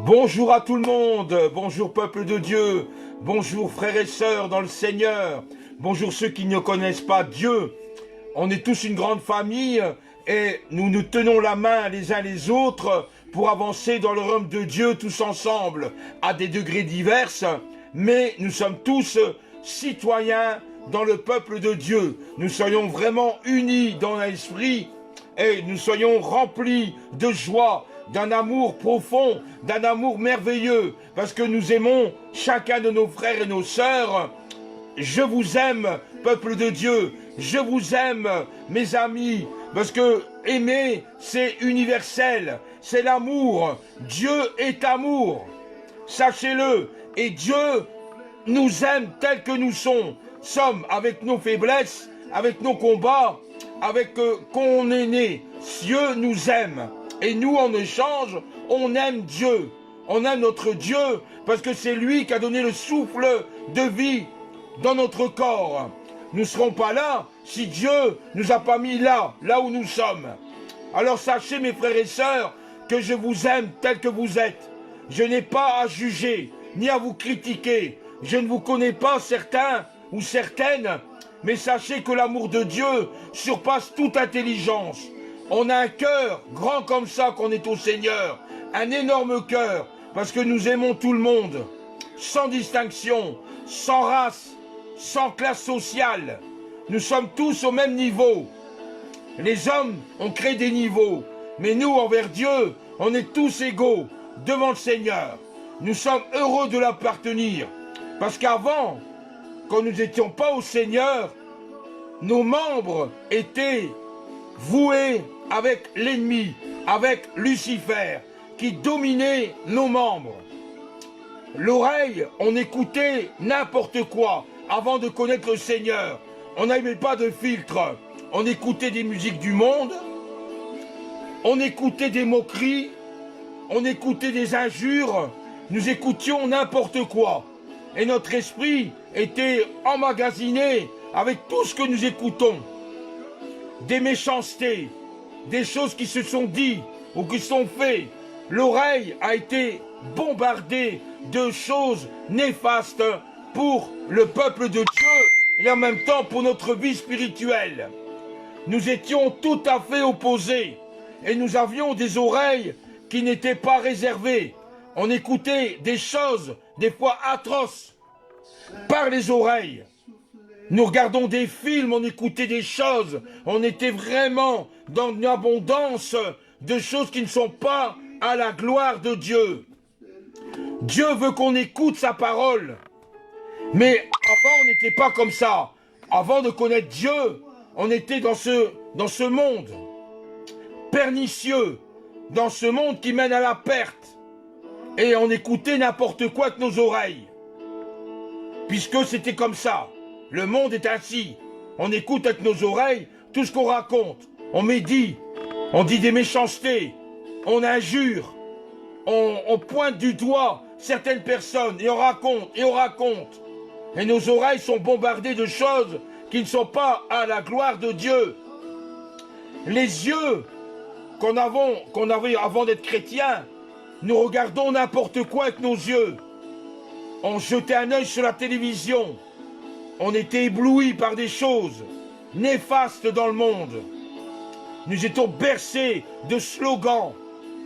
Bonjour à tout le monde, bonjour peuple de Dieu, bonjour frères et sœurs dans le Seigneur, bonjour ceux qui ne connaissent pas Dieu. On est tous une grande famille et nous nous tenons la main les uns les autres pour avancer dans le royaume de Dieu tous ensemble, à des degrés divers, mais nous sommes tous citoyens dans le peuple de Dieu. Nous soyons vraiment unis dans l'esprit et nous soyons remplis de joie, d'un amour profond, d'un amour merveilleux, parce que nous aimons chacun de nos frères et nos sœurs. Je vous aime, peuple de Dieu, je vous aime, mes amis, parce que aimer, c'est universel, c'est l'amour. Dieu est amour, sachez-le, et Dieu nous aime tels que nous sommes, avec nos faiblesses, avec nos combats, avec qu'on est né. Dieu nous aime. Et nous, en échange, on aime Dieu. On aime notre Dieu parce que c'est lui qui a donné le souffle de vie dans notre corps. Nous ne serons pas là si Dieu ne nous a pas mis là où nous sommes. Alors sachez, mes frères et sœurs, que je vous aime tel que vous êtes. Je n'ai pas à juger, ni à vous critiquer. Je ne vous connais pas certains ou certaines, mais sachez que l'amour de Dieu surpasse toute intelligence. On a un cœur grand comme ça qu'on est au Seigneur, un énorme cœur, parce que nous aimons tout le monde, sans distinction, sans race, sans classe sociale. Nous sommes tous au même niveau. Les hommes ont créé des niveaux, mais nous, envers Dieu, on est tous égaux devant le Seigneur. Nous sommes heureux de l'appartenir, parce qu'avant, quand nous n'étions pas au Seigneur, nos membres étaient voués avec l'ennemi, avec Lucifer, qui dominait nos membres. L'oreille, on écoutait n'importe quoi avant de connaître le Seigneur. On n'avait pas de filtre. On écoutait des musiques du monde, on écoutait des moqueries, on écoutait des injures, nous écoutions n'importe quoi. Et notre esprit était emmagasiné avec tout ce que nous écoutons. Des méchancetés, des choses qui se sont dites ou qui sont faites. L'oreille a été bombardée de choses néfastes pour le peuple de Dieu et en même temps pour notre vie spirituelle. Nous étions tout à fait opposés et nous avions des oreilles qui n'étaient pas réservées. On écoutait des choses, des fois atroces, par les oreilles. Nous regardons des films, on écoutait des choses, on était vraiment dans une abondance de choses qui ne sont pas à la gloire de Dieu. Dieu veut qu'on écoute sa parole. Mais avant, on n'était pas comme ça. Avant de connaître Dieu, on était dans ce monde pernicieux, dans ce monde qui mène à la perte. Et on écoutait n'importe quoi avec nos oreilles. Puisque c'était comme ça. Le monde est ainsi. On écoute avec nos oreilles tout ce qu'on raconte. On médit, on dit des méchancetés, on injure, on pointe du doigt certaines personnes et on raconte, et on raconte. Et nos oreilles sont bombardées de choses qui ne sont pas à la gloire de Dieu. Les yeux qu'on avait avant d'être chrétiens, nous regardons n'importe quoi avec nos yeux. On jetait un œil sur la télévision. On était éblouis par des choses néfastes dans le monde. Nous étions bercés de slogans,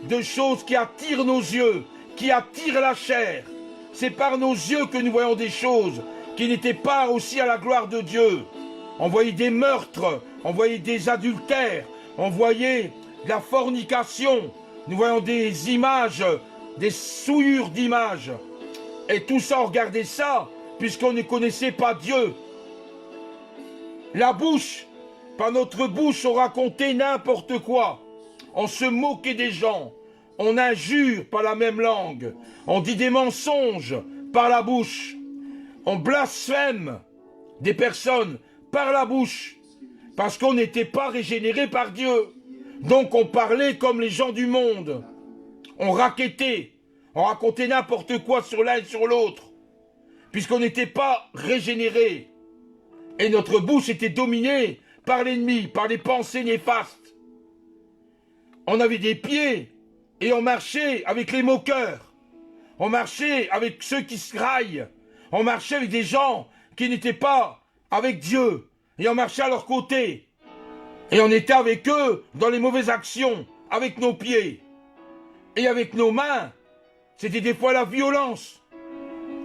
de choses qui attirent nos yeux, qui attirent la chair. C'est par nos yeux que nous voyons des choses qui n'étaient pas aussi à la gloire de Dieu. On voyait des meurtres, on voyait des adultères, on voyait de la fornication. Nous voyons des images, des souillures d'images. Et tout ça, on regardait ça, puisqu'on ne connaissait pas Dieu. La bouche, par notre bouche, on racontait n'importe quoi. On se moquait des gens. On injure par la même langue. On dit des mensonges par la bouche. On blasphème des personnes par la bouche. Parce qu'on n'était pas régénéré par Dieu. Donc on parlait comme les gens du monde. On raquettait. On racontait n'importe quoi sur l'un et sur l'autre. Puisqu'on n'était pas régénéré. Et notre bouche était dominée par l'ennemi, par les pensées néfastes. On avait des pieds et on marchait avec les moqueurs. On marchait avec ceux qui se graillent. On marchait avec des gens qui n'étaient pas avec Dieu. Et on marchait à leur côté. Et on était avec eux dans les mauvaises actions, avec nos pieds. Et avec nos mains, c'était des fois la violence.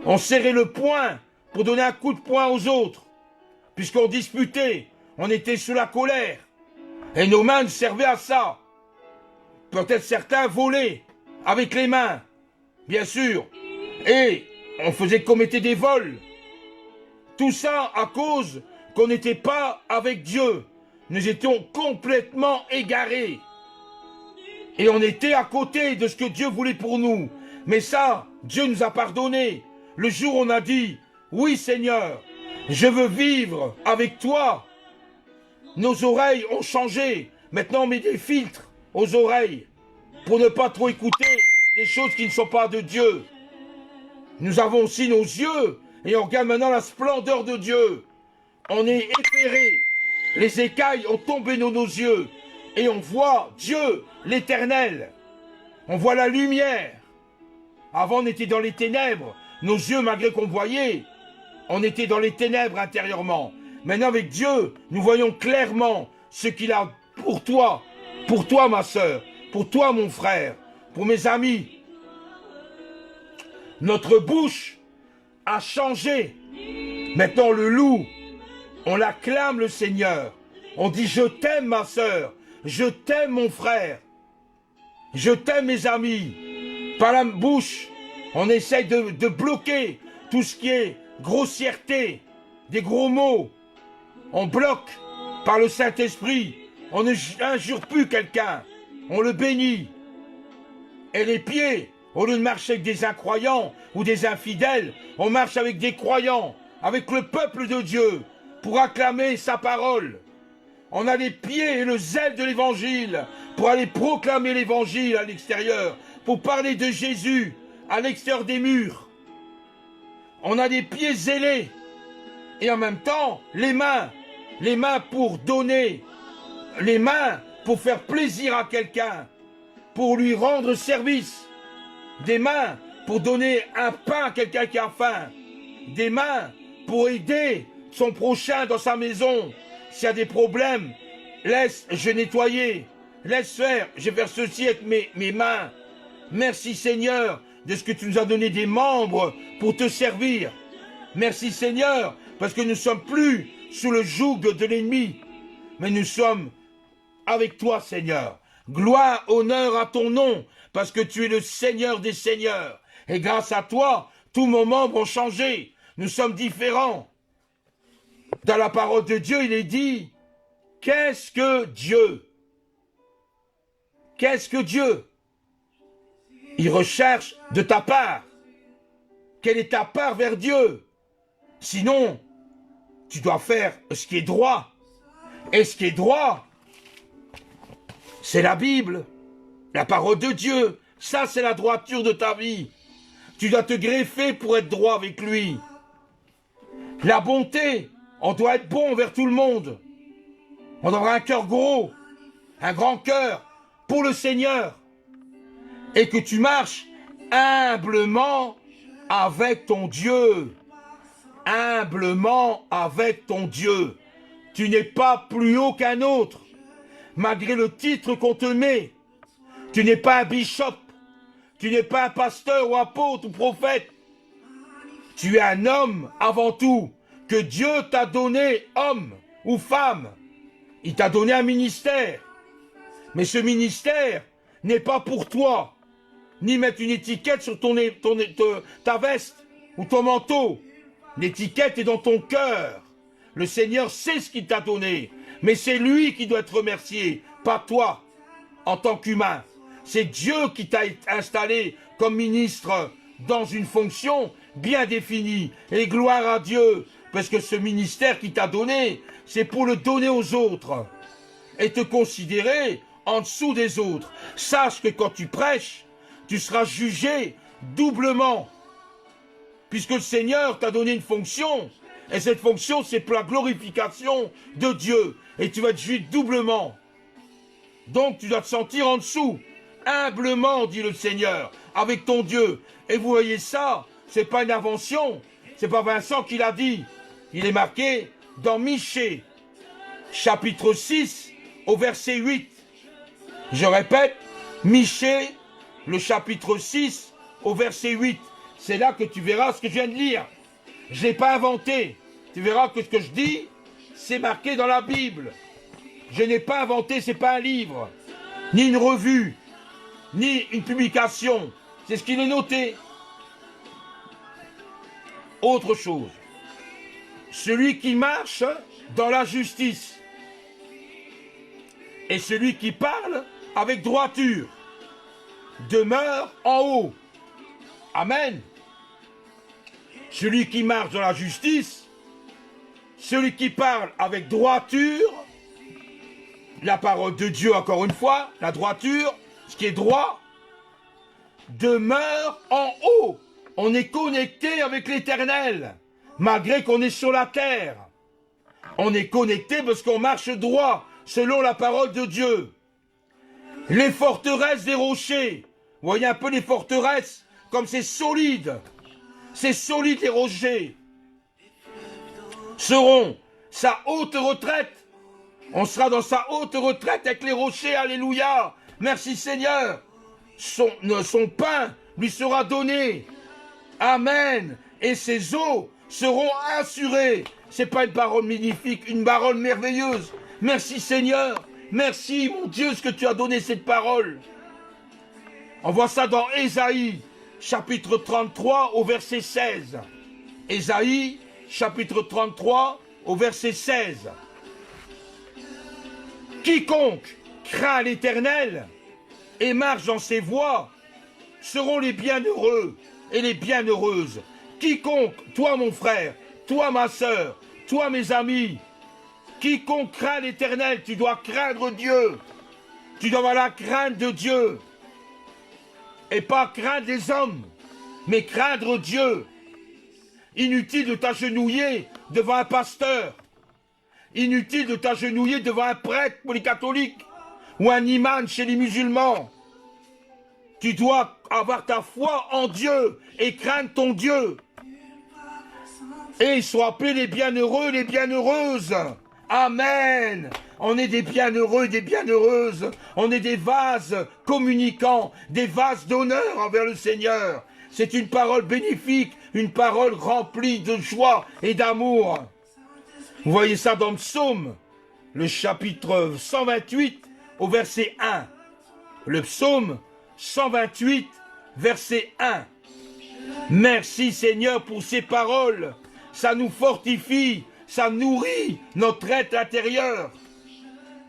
On serrait le poing pour donner un coup de poing aux autres. Puisqu'on disputait, on était sous la colère. Et nos mains nous servaient à ça. Peut-être certains volaient avec les mains, bien sûr. Et on commettait des vols. Tout ça à cause qu'on n'était pas avec Dieu. Nous étions complètement égarés. Et on était à côté de ce que Dieu voulait pour nous. Mais ça, Dieu nous a pardonné. Le jour où on a dit, oui Seigneur, je veux vivre avec toi. Nos oreilles ont changé. Maintenant on met des filtres aux oreilles pour ne pas trop écouter des choses qui ne sont pas de Dieu. Nous avons aussi nos yeux et on regarde maintenant la splendeur de Dieu. On est éclairé. Les écailles ont tombé dans nos yeux et on voit Dieu, l'Éternel. On voit la lumière. Avant, on était dans les ténèbres. Nos yeux, malgré qu'on voyait, on était dans les ténèbres intérieurement. Maintenant, avec Dieu, nous voyons clairement ce qu'il a pour toi ma sœur, pour toi, mon frère, pour mes amis. Notre bouche a changé. Maintenant, le loue. On l'acclame le Seigneur. On dit, je t'aime ma sœur, je t'aime mon frère, je t'aime mes amis. Par la bouche, on essaye de bloquer tout ce qui est grossièreté, des gros mots. On bloque par le Saint-Esprit. On n'injure plus quelqu'un, on le bénit. Et les pieds, au lieu de marcher avec des incroyants ou des infidèles, on marche avec des croyants, avec le peuple de Dieu, pour acclamer sa parole. On a les pieds et le zèle de l'évangile pour aller proclamer l'évangile à l'extérieur, pour parler de Jésus à l'extérieur des murs. On a des pieds zélés et en même temps les mains pour donner, les mains pour faire plaisir à quelqu'un, pour lui rendre service, des mains pour donner un pain à quelqu'un qui a faim, des mains pour aider son prochain dans sa maison. S'il y a des problèmes, je vais nettoyer, laisse faire, je vais faire ceci avec mes mains. Merci Seigneur de ce que tu nous as donné des membres pour te servir. Merci Seigneur parce que nous ne sommes plus sous le joug de l'ennemi, mais nous sommes avec toi Seigneur. Gloire, honneur à ton nom parce que tu es le Seigneur des Seigneurs. Et grâce à toi, tous nos membres ont changé. Nous sommes différents. Dans la parole de Dieu, il est dit, qu'est-ce que Dieu? Qu'est-ce que Dieu? Il recherche de ta part. Quelle est ta part vers Dieu? Sinon, tu dois faire ce qui est droit. Et ce qui est droit, c'est la Bible, la parole de Dieu. Ça, c'est la droiture de ta vie. Tu dois te greffer pour être droit avec lui. La bonté, on doit être bon envers tout le monde. On doit avoir un cœur gros, un grand cœur pour le Seigneur. Et que tu marches humblement avec ton Dieu. Humblement avec ton Dieu. Tu n'es pas plus haut qu'un autre, malgré le titre qu'on te met. Tu n'es pas un bishop. Tu n'es pas un pasteur ou apôtre ou prophète. Tu es un homme avant tout, que Dieu t'a donné homme ou femme. Il t'a donné un ministère. Mais ce ministère n'est pas pour toi. Ni mettre une étiquette sur ta veste ou ton manteau. L'étiquette est dans ton cœur. Le Seigneur sait ce qu'il t'a donné. Mais c'est lui qui doit être remercié, pas toi, en tant qu'humain. C'est Dieu qui t'a installé comme ministre dans une fonction bien définie. Et gloire à Dieu, parce que ce ministère qu'il t'a donné, c'est pour le donner aux autres. Et te considérer en dessous des autres. Sache que quand tu prêches, tu seras jugé doublement. Puisque le Seigneur t'a donné une fonction. Et cette fonction, c'est pour la glorification de Dieu. Et tu vas être jugé doublement. Donc tu dois te sentir en dessous. Humblement, dit le Seigneur. avec ton Dieu. Et vous voyez ça, c'est pas une invention, c'est pas Vincent qui l'a dit. Il est marqué dans Michée, chapitre 6, au verset 8. Je répète, Michée, le chapitre 6, au verset 8. C'est là que tu verras ce que je viens de lire. Je ne l'ai pas inventé. Tu verras que ce que je dis, c'est marqué dans la Bible. Je n'ai pas inventé, ce n'est pas un livre, ni une revue, ni une publication. C'est ce qu'il est noté. Autre chose. Celui qui marche dans la justice et celui qui parle avec droiture demeure en haut. Amen. Celui qui marche dans la justice, celui qui parle avec droiture, la parole de Dieu encore une fois, la droiture, ce qui est droit, demeure en haut. On est connecté avec l'Éternel, malgré qu'on est sur la terre. On est connecté parce qu'on marche droit, selon la parole de Dieu. Les forteresses des rochers, vous voyez un peu les forteresses, comme c'est solide les rochers, seront sa haute retraite. On sera dans sa haute retraite avec les rochers, alléluia. Merci Seigneur. Son pain lui sera donné. Amen. Et ses eaux seront assurées. C'est pas une parole magnifique, une parole merveilleuse. Merci Seigneur. Merci mon Dieu, ce que tu as donné cette parole. On voit ça dans Ésaïe, chapitre 33, au verset 16. Ésaïe, chapitre 33, au verset 16. Quiconque craint l'Éternel et marche dans ses voies seront les bienheureux et les bienheureuses. Quiconque, toi mon frère, toi ma sœur, toi mes amis, quiconque craint l'Éternel, tu dois craindre Dieu. Tu dois avoir la crainte de Dieu. Et pas craindre les hommes, mais craindre Dieu. Inutile de t'agenouiller devant un pasteur. Inutile de t'agenouiller devant un prêtre pour les catholiques ou un imam chez les musulmans. Tu dois avoir ta foi en Dieu et craindre ton Dieu. Et ils sont appelés les bienheureux, les bienheureuses. Amen. On est des bienheureux, des bienheureuses. On est des vases communicants, des vases d'honneur envers le Seigneur. C'est une parole bénéfique, une parole remplie de joie et d'amour. Vous voyez ça dans le psaume, le chapitre 128 au verset 1. Le psaume 128, verset 1. Merci Seigneur pour ces paroles. Ça nous fortifie, ça nourrit notre être intérieur.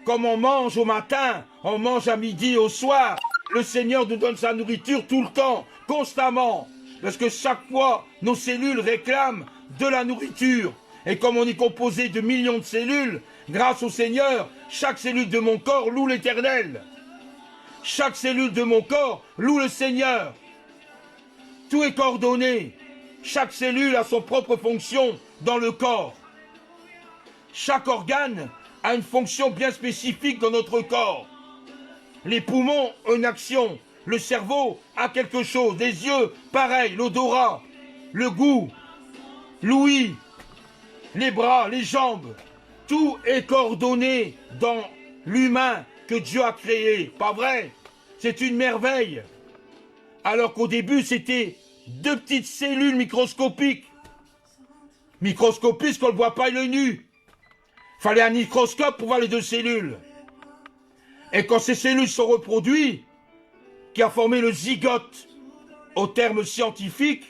Comme on mange au matin, on mange à midi et au soir. Le Seigneur nous donne sa nourriture tout le temps, constamment. Parce que chaque fois, nos cellules réclament de la nourriture. Et comme on est composé de millions de cellules, grâce au Seigneur, chaque cellule de mon corps loue l'Éternel. Chaque cellule de mon corps loue le Seigneur. Tout est coordonné. Chaque cellule a son propre fonction dans le corps. Chaque organe a une fonction bien spécifique dans notre corps. Les poumons ont une action. Le cerveau a quelque chose. Les yeux, pareil. L'odorat, le goût, l'ouïe, les bras, les jambes. Tout est coordonné dans l'humain que Dieu a créé. Pas vrai? C'est une merveille. Alors qu'au début, c'était deux petites cellules microscopiques. Microscopiques qu'on ne voit pas à l'œil nu. Il fallait un microscope pour voir les deux cellules. Et quand ces cellules sont reproduites, qui a formé le zygote, au terme scientifique,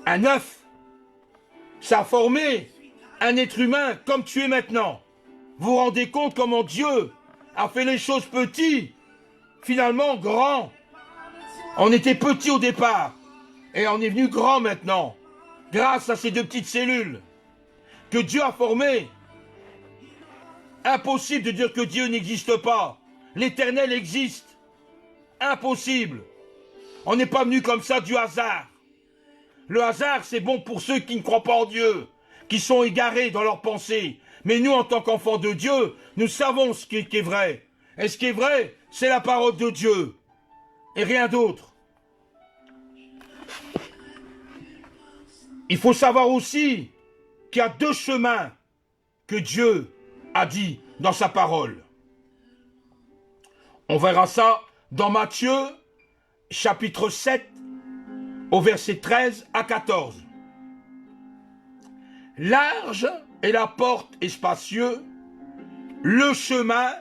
un œuf, ça a formé un être humain comme tu es maintenant. Vous vous rendez compte comment Dieu a fait les choses petites, finalement grands. On était petits au départ, et on est venu grand maintenant, grâce à ces deux petites cellules que Dieu a formées. Impossible de dire que Dieu n'existe pas. L'Éternel existe. Impossible. On n'est pas venu comme ça du hasard. Le hasard, c'est bon pour ceux qui ne croient pas en Dieu, qui sont égarés dans leurs pensées. Mais nous, en tant qu'enfants de Dieu, nous savons ce qui est vrai. Et ce qui est vrai, c'est la parole de Dieu. Et rien d'autre. il faut savoir aussi qu'il y a deux chemins que Dieu a dit dans sa parole. On verra ça dans Matthieu, chapitre 7, au verset 13 à 14. Large est la porte et spacieux, le chemin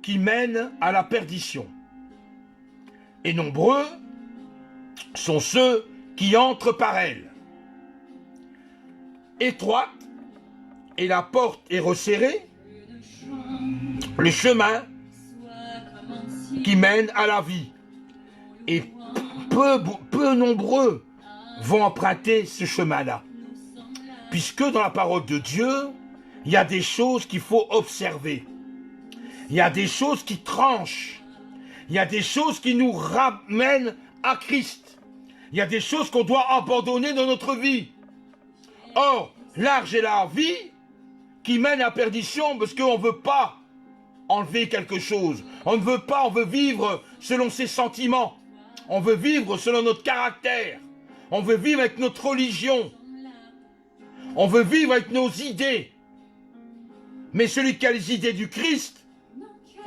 qui mène à la perdition. Et nombreux sont ceux qui entrent par elle. Étroite et la porte est resserrée, le chemin qui mène à la vie. Et peu nombreux vont emprunter ce chemin-là. Puisque dans la parole de Dieu, il y a des choses qu'il faut observer. Il y a des choses qui tranchent. Il y a des choses qui nous ramènent à Christ. Il y a des choses qu'on doit abandonner dans notre vie. Or, large est la vie qui mène à la perdition parce qu'on ne veut pas enlever quelque chose. On ne veut pas, on veut vivre selon ses sentiments. On veut vivre selon notre caractère. On veut vivre avec notre religion. On veut vivre avec nos idées. Mais celui qui a les idées du Christ,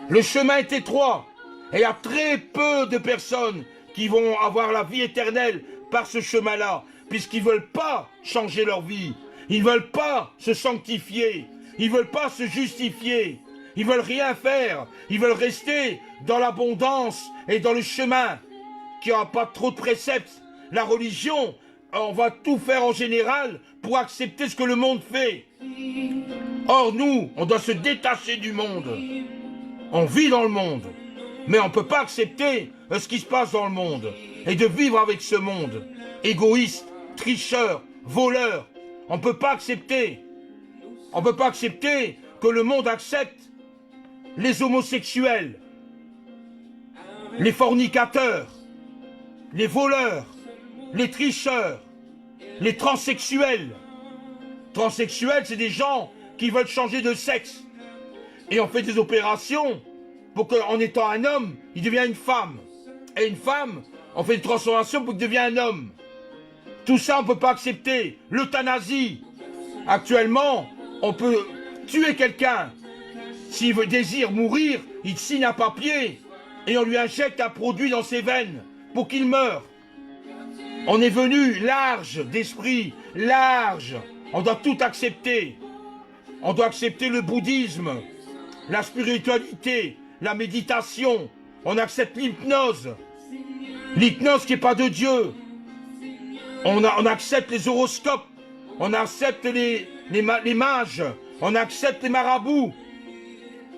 le chemin est étroit. Et il y a très peu de personnes qui vont avoir la vie éternelle par ce chemin-là, puisqu'ils ne veulent pas changer leur vie. Ils ne veulent pas se sanctifier. Ils ne veulent pas se justifier. Ils ne veulent rien faire. Ils veulent rester dans l'abondance et dans le chemin qui n'aura pas trop de préceptes. La religion, on va tout faire en général pour accepter ce que le monde fait. Or, nous, on doit se détacher du monde. On vit dans le monde. Mais on ne peut pas accepter ce qui se passe dans le monde et de vivre avec ce monde. Égoïste, tricheur, voleur. On ne peut pas accepter. On ne peut pas accepter que le monde accepte les homosexuels, les fornicateurs, les voleurs, les tricheurs, les transsexuels. Transsexuels, c'est des gens qui veulent changer de sexe. Et on fait des opérations pour qu'en étant un homme, il devienne une femme. Et une femme, on fait une transformation pour qu'il devienne un homme. Tout ça, on ne peut pas accepter. L'euthanasie. Actuellement, on peut tuer quelqu'un. S'il désire mourir, il signe un papier et on lui injecte un produit dans ses veines pour qu'il meure. On est venu large d'esprit, large. On doit tout accepter. On doit accepter le bouddhisme, la spiritualité, la méditation. On accepte l'hypnose. L'hypnose qui n'est pas de Dieu. On accepte les horoscopes. On accepte les mages. On accepte les marabouts.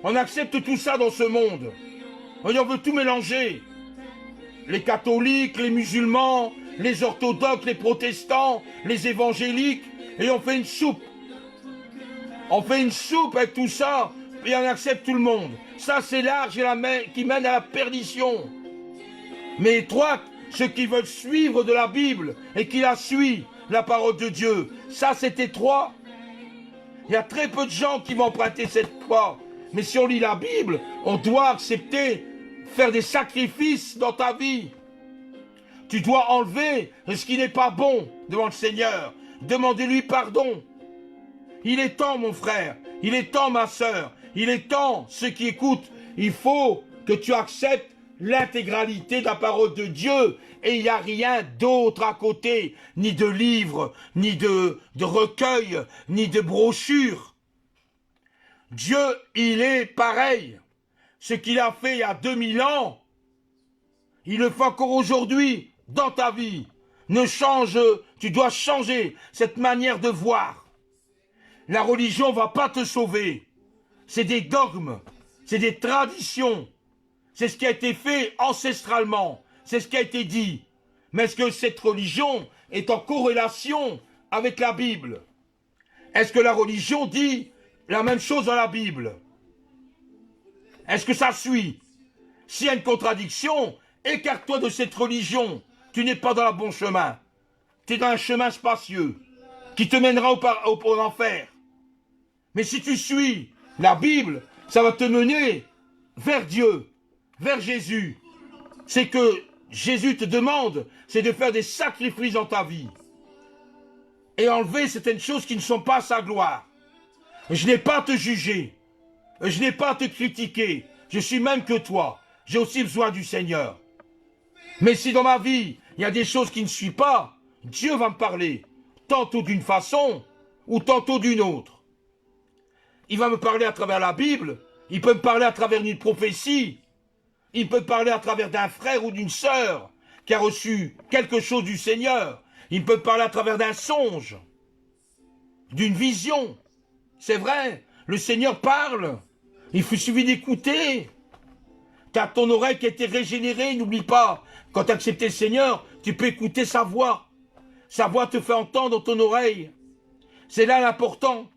On accepte tout ça dans ce monde. On veut tout mélanger. Les catholiques, les musulmans, les orthodoxes, les protestants, les évangéliques. Et on fait une soupe. On fait une soupe avec tout ça et on accepte tout le monde. Ça, c'est large et qui mène à la perdition. Mais étroite, ceux qui veulent suivre de la Bible et qui la suivent, la parole de Dieu. Ça, c'est étroit. Il y a très peu de gens qui vont emprunter cette foi. Mais si on lit la Bible, on doit accepter, faire des sacrifices dans ta vie. Tu dois enlever ce qui n'est pas bon devant le Seigneur. Demandez-lui pardon. Il est temps, mon frère. Il est temps, ma sœur. Il est temps, ceux qui écoutent. Il faut que tu acceptes l'intégralité de la parole de Dieu. Et il n'y a rien d'autre à côté. Ni de livres, ni de recueils, ni de brochures. Dieu, il est pareil. Ce qu'il a fait il y a 2000 ans, il le fait encore aujourd'hui dans ta vie. Tu dois changer cette manière de voir. La religion ne va pas te sauver. C'est des dogmes, c'est des traditions. C'est ce qui a été fait ancestralement. C'est ce qui a été dit. Mais est-ce que cette religion est en corrélation avec la Bible? Est-ce que la religion dit la même chose dans la Bible? Est-ce que ça suit? S'il y a une contradiction, écarte-toi de cette religion. Tu n'es pas dans le bon chemin. Tu es dans un chemin spacieux qui te mènera au enfer. Mais si tu suis la Bible, ça va te mener vers Dieu, vers Jésus. C'est que Jésus te demande, c'est de faire des sacrifices dans ta vie. et enlever certaines choses qui ne sont pas à sa gloire. Je n'ai pas à te juger. Je n'ai pas à te critiquer. Je suis même que toi. J'ai aussi besoin du Seigneur. Mais si dans ma vie, il y a des choses qui ne suivent pas, Dieu va me parler. Tantôt d'une façon ou tantôt d'une autre. Il va me parler à travers la Bible. Il peut me parler à travers une prophétie. Il peut me parler à travers d'un frère ou d'une sœur qui a reçu quelque chose du Seigneur. Il peut me parler à travers d'un songe, d'une vision. C'est vrai, le Seigneur parle. Il suffit d'écouter. Tu as ton oreille qui a été régénérée, n'oublie pas. Quand tu as accepté le Seigneur, tu peux écouter sa voix. Sa voix te fait entendre dans ton oreille. C'est là l'important.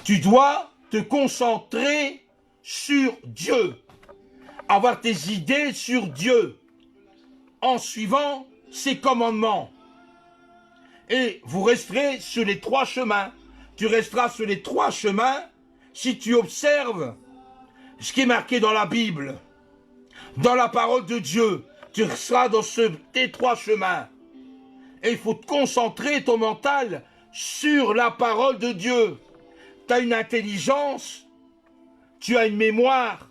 Tu dois te concentrer sur Dieu. Avoir tes idées sur Dieu. En suivant ses commandements. Et vous resterez sur les 3 chemins. Tu resteras sur les 3 chemins si tu observes ce qui est marqué dans la Bible. Dans la parole de Dieu. Tu seras dans tes 3 chemins. Et il faut te concentrer ton mental sur la parole de Dieu. Tu as une intelligence, tu as une mémoire.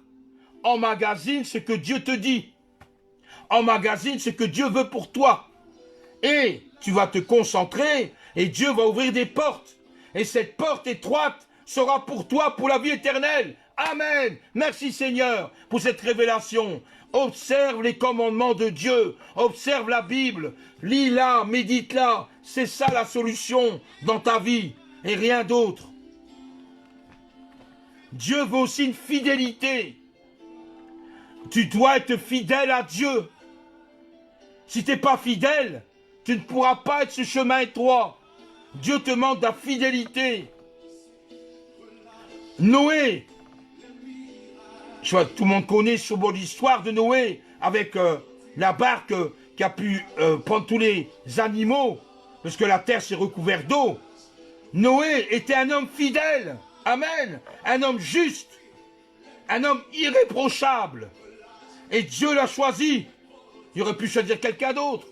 Emmagasine ce que Dieu te dit. Emmagasine ce que Dieu veut pour toi. Et tu vas te concentrer et Dieu va ouvrir des portes. Et cette porte étroite sera pour toi pour la vie éternelle. Amen. Merci Seigneur pour cette révélation. Observe les commandements de Dieu. Observe la Bible. Lis-la, médite-la. C'est ça la solution dans ta vie et rien d'autre. Dieu veut aussi une fidélité. Tu dois être fidèle à Dieu. Si tu n'es pas fidèle, tu ne pourras pas être ce chemin étroit. Dieu te demande de la fidélité. Noé, je vois, tout le monde connaît l'histoire de Noé avec la barque qui a pu prendre tous les animaux parce que la terre s'est recouverte d'eau. Noé était un homme fidèle. Amen. Un homme juste. Un homme irréprochable. Et Dieu l'a choisi. Il aurait pu choisir quelqu'un d'autre.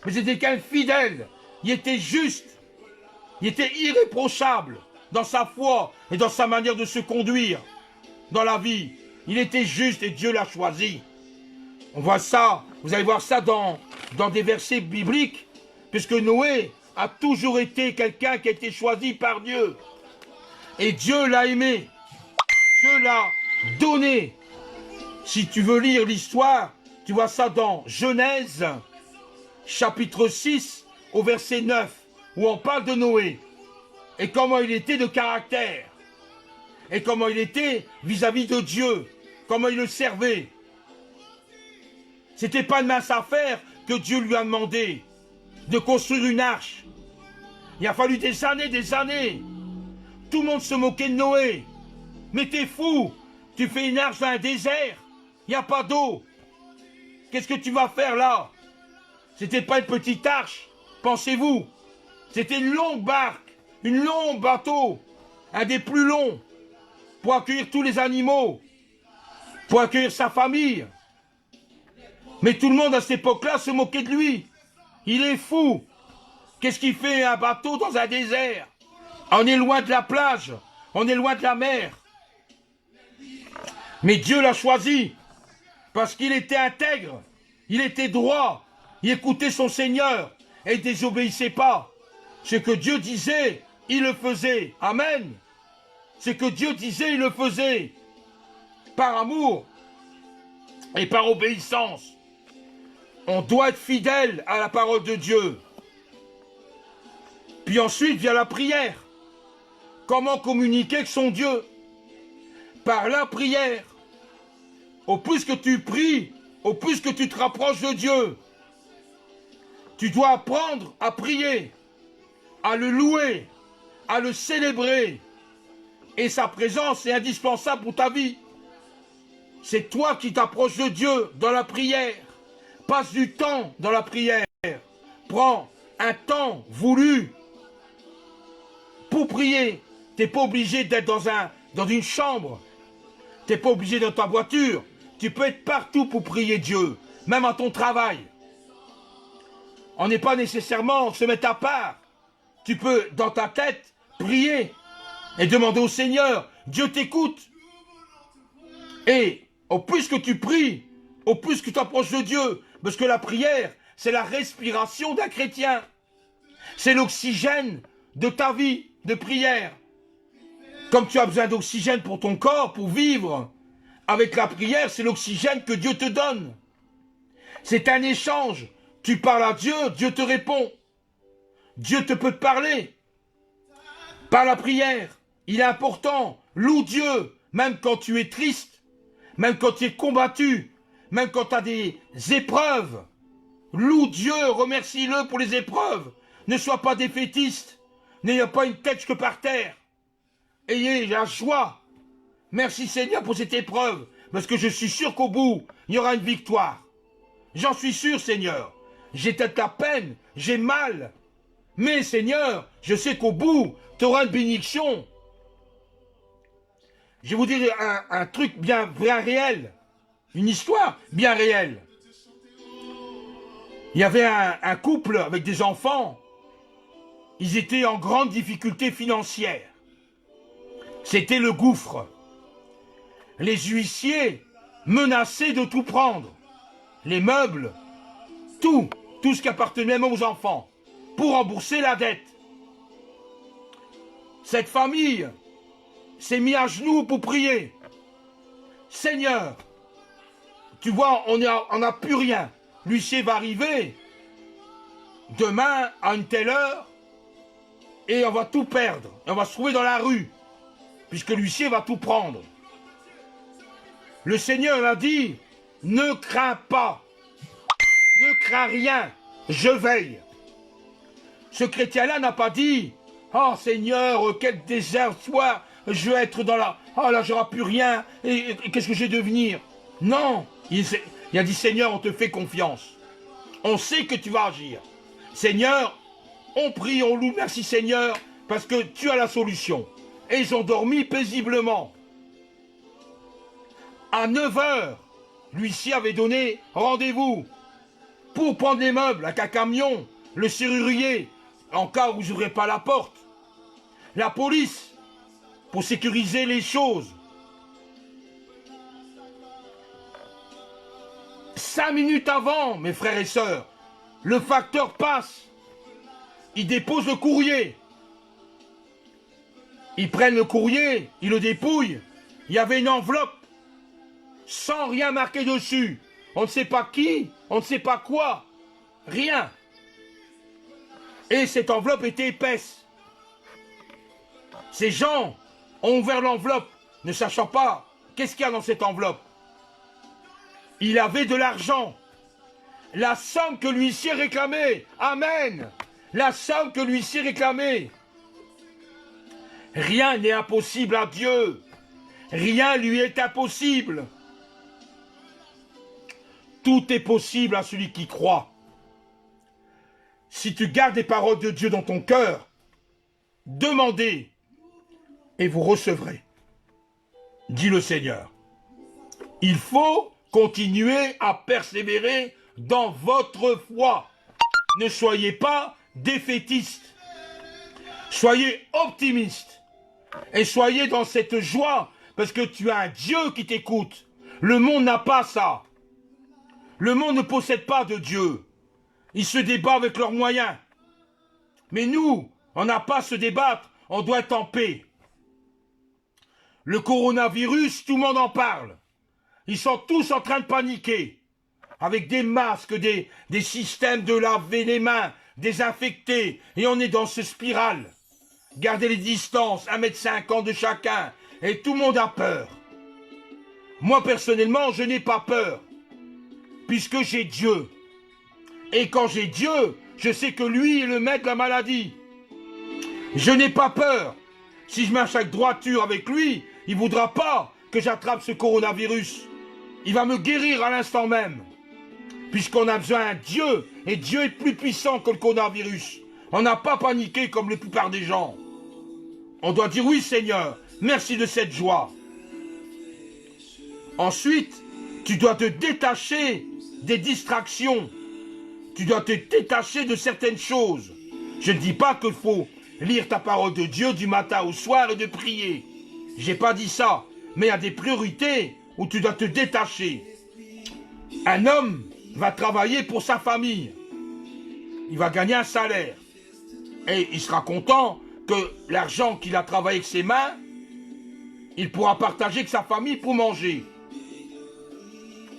Mais c'était quelqu'un fidèle. Il était juste. Il était irréprochable dans sa foi et dans sa manière de se conduire dans la vie. Il était juste et Dieu l'a choisi. On voit ça, vous allez voir ça dans des versets bibliques, puisque Noé a toujours été quelqu'un qui a été choisi par Dieu. Et Dieu l'a aimé. Dieu l'a donné. Si tu veux lire l'histoire, tu vois ça dans Genèse, chapitre 6, au verset 9, où on parle de Noé. Et comment il était de caractère. Et comment il était vis-à-vis de Dieu. Comment il le servait. C'était pas une mince affaire que Dieu lui a demandé de construire une arche. Il a fallu des années. Tout le monde se moquait de Noé. Mais t'es fou. Tu fais une arche dans un désert. Il n'y a pas d'eau. Qu'est-ce que tu vas faire là? C'était pas une petite arche. Pensez-vous. C'était une longue barque. Une longue bateau. Un des plus longs. Pour accueillir tous les animaux. Pour accueillir sa famille. Mais tout le monde à cette époque-là se moquait de lui. Il est fou. Qu'est-ce qu'il fait un bateau dans un désert? On est loin de la plage. On est loin de la mer. Mais Dieu l'a choisi. Parce qu'il était intègre. Il était droit. Il écoutait son Seigneur. Et il ne désobéissait pas. Ce que Dieu disait, il le faisait. Amen. Ce que Dieu disait, il le faisait. Par amour. Et par obéissance. On doit être fidèle à la parole de Dieu. Puis ensuite vient la prière. Comment communiquer avec son Dieu? Par la prière. Au plus que tu pries, au plus que tu te rapproches de Dieu. Tu dois apprendre à prier, à le louer, à le célébrer. Et sa présence est indispensable pour ta vie. C'est toi qui t'approches de Dieu dans la prière. Passe du temps dans la prière. Prends un temps voulu pour prier. Tu n'es pas obligé d'être dans une chambre. Tu n'es pas obligé dans ta voiture. Tu peux être partout pour prier Dieu, même à ton travail. on n'est pas nécessairement se mettre à part. Tu peux, dans ta tête, prier et demander au Seigneur. Dieu t'écoute. Et au plus que tu pries, au plus que tu t'approches de Dieu, parce que la prière, c'est la respiration d'un chrétien. C'est l'oxygène de ta vie de prière. Comme tu as besoin d'oxygène pour ton corps, pour vivre, avec la prière, c'est l'oxygène que Dieu te donne. C'est un échange. Tu parles à Dieu, Dieu te répond. Dieu te peut te parler. Par la prière, il est important. Loue Dieu, même quand tu es triste, même quand tu es combattu, même quand tu as des épreuves. Loue Dieu, remercie-le pour les épreuves. Ne sois pas défaitiste. N'ayez pas une tête que par terre. Ayez la joie. Merci Seigneur pour cette épreuve, parce que je suis sûr qu'au bout, il y aura une victoire. J'en suis sûr, Seigneur. J'ai peut-être la peine, j'ai mal. Mais Seigneur, je sais qu'au bout, tu auras une bénédiction. Je vais vous dire un truc bien réel. Une histoire bien réelle. Il y avait un couple avec des enfants. Ils étaient en grande difficulté financière. C'était le gouffre. Les huissiers menaçaient de tout prendre. Les meubles, tout ce qui appartenait même aux enfants, pour rembourser la dette. Cette famille s'est mise à genoux pour prier. Seigneur, tu vois, on n'a plus rien. L'huissier va arriver demain à une telle heure et on va tout perdre. Et on va se trouver dans la rue, puisque l'huissier va tout prendre. Le Seigneur a dit, ne crains pas, ne crains rien, je veille. Ce chrétien-là n'a pas dit, oh Seigneur, quel désespoir, je vais être dans la... Oh là, j'aurai plus rien, et qu'est-ce que je vais devenir? Non, il a dit, Seigneur, on te fait confiance. On sait que tu vas agir. Seigneur, on prie, on loue, merci Seigneur, parce que tu as la solution. Et ils ont dormi paisiblement. À 9 h, l'huissier avait donné rendez-vous pour prendre les meubles avec un camion, le serrurier, en cas où vous n'ouvrez pas la porte. La police, pour sécuriser les choses. 5 minutes avant, mes frères et sœurs, le facteur passe. Il dépose le courrier. Ils prennent le courrier, ils le dépouillent. Il y avait une enveloppe sans rien marqué dessus. On ne sait pas qui, on ne sait pas quoi. Rien. Et cette enveloppe était épaisse. Ces gens ont ouvert l'enveloppe, ne sachant pas qu'est-ce qu'il y a dans cette enveloppe. Il avait de l'argent. La somme que l'huissier réclamait. Amen. La somme que l'huissier réclamait. Rien n'est impossible à Dieu. Rien lui est impossible. Tout est possible à celui qui croit. Si tu gardes les paroles de Dieu dans ton cœur, demandez et vous recevrez, dit le Seigneur. Il faut continuer à persévérer dans votre foi. Ne soyez pas défaitistes. Soyez optimistes. Et soyez dans cette joie, parce que tu as un Dieu qui t'écoute. Le monde n'a pas ça. Le monde ne possède pas de Dieu. Il se débat avec leurs moyens. Mais nous, on n'a pas à se débattre, on doit être en paix. Le coronavirus, tout le monde en parle. Ils sont tous en train de paniquer. Avec des masques, des systèmes de laver les mains, désinfectés. Et on est dans ce spirale. Gardez les distances, 1,50 m de chacun. Et tout le monde a peur. Moi, personnellement, je n'ai pas peur. Puisque j'ai Dieu. Et quand j'ai Dieu, je sais que lui est le maître de la maladie. Je n'ai pas peur. Si je marche avec droiture avec lui, il ne voudra pas que j'attrape ce coronavirus. Il va me guérir à l'instant même. Puisqu'on a besoin d'un Dieu, et Dieu est plus puissant que le coronavirus. On n'a pas paniqué comme la plupart des gens. On doit dire oui Seigneur, merci de cette joie. Ensuite, tu dois te détacher des distractions. tu dois te détacher de certaines choses. Je ne dis pas qu'il faut lire ta parole de Dieu du matin au soir et de prier. J'ai pas dit ça. Mais il y a des priorités où tu dois te détacher. Un homme va travailler pour sa famille. Il va gagner un salaire. Et il sera content que l'argent qu'il a travaillé avec ses mains, il pourra partager avec sa famille pour manger.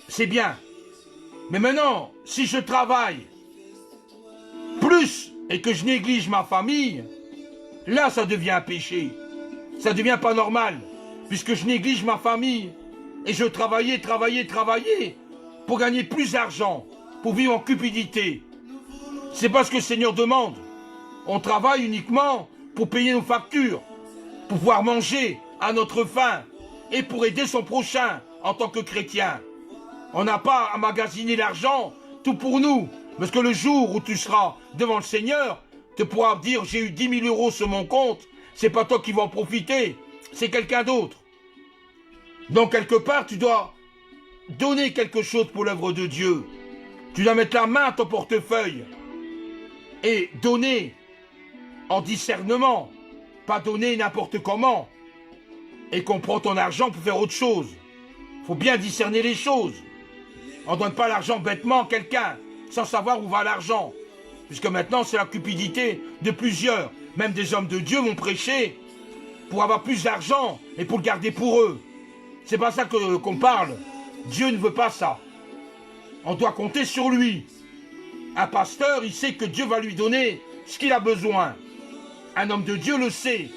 C'est bien. Mais maintenant, si je travaille plus et que je néglige ma famille, là, ça devient un péché. Ça devient pas normal. Puisque je néglige ma famille. Et je travaillais pour gagner plus d'argent, pour vivre en cupidité. C'est pas ce que le Seigneur demande. On travaille uniquement pour payer nos factures, pour pouvoir manger à notre faim et pour aider son prochain en tant que chrétien. On n'a pas à magasiner l'argent tout pour nous. Parce que le jour où tu seras devant le Seigneur, tu pourras dire j'ai eu 10 000 euros sur mon compte, c'est pas toi qui vas en profiter, c'est quelqu'un d'autre. Donc quelque part, tu dois donner quelque chose pour l'œuvre de Dieu. Tu dois mettre la main à ton portefeuille et donner en discernement, pas donner n'importe comment et qu'on prend ton argent pour faire autre chose. Il faut bien discerner les choses. On ne donne pas l'argent bêtement à quelqu'un sans savoir où va l'argent. Puisque maintenant, c'est la cupidité de plusieurs. Même des hommes de Dieu vont prêcher pour avoir plus d'argent et pour le garder pour eux. C'est pas ça qu'on parle. Dieu ne veut pas ça. On doit compter sur lui. Un pasteur, il sait que Dieu va lui donner ce qu'il a besoin. Un homme de Dieu le sait.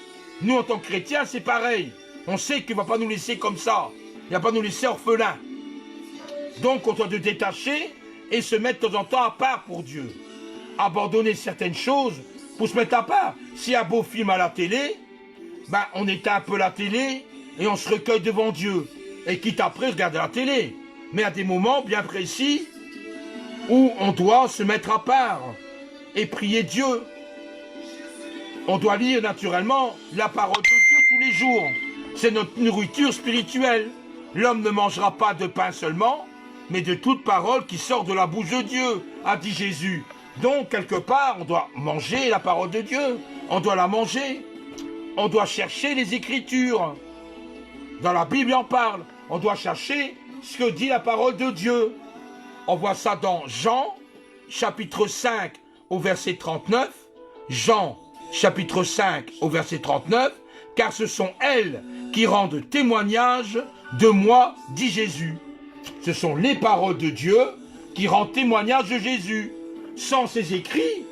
Nous, en tant que chrétiens, c'est pareil. On sait qu'il ne va pas nous laisser comme ça. Il ne va pas nous laisser orphelins. Donc, on doit se détacher et se mettre de temps en temps à part pour Dieu. Abandonner certaines choses pour se mettre à part. S'il y a un beau film à la télé, ben, on éteint un peu la télé et on se recueille devant Dieu. Et quitte après regarder la télé. Mais à des moments bien précis où on doit se mettre à part et prier Dieu. On doit lire naturellement la parole de Dieu tous les jours. C'est notre nourriture spirituelle. L'homme ne mangera pas de pain seulement, mais de toute parole qui sort de la bouche de Dieu, a dit Jésus. Donc, quelque part, on doit manger la parole de Dieu. On doit la manger. On doit chercher les Écritures. Dans la Bible, il en parle. On doit chercher ce que dit la parole de Dieu. On voit ça dans Jean, chapitre 5, au verset 39. Jean, chapitre 5, au verset 39. Car ce sont elles qui rendent témoignage de moi, dit Jésus. Ce sont les paroles de Dieu qui rendent témoignage de Jésus. Sans ces écrits,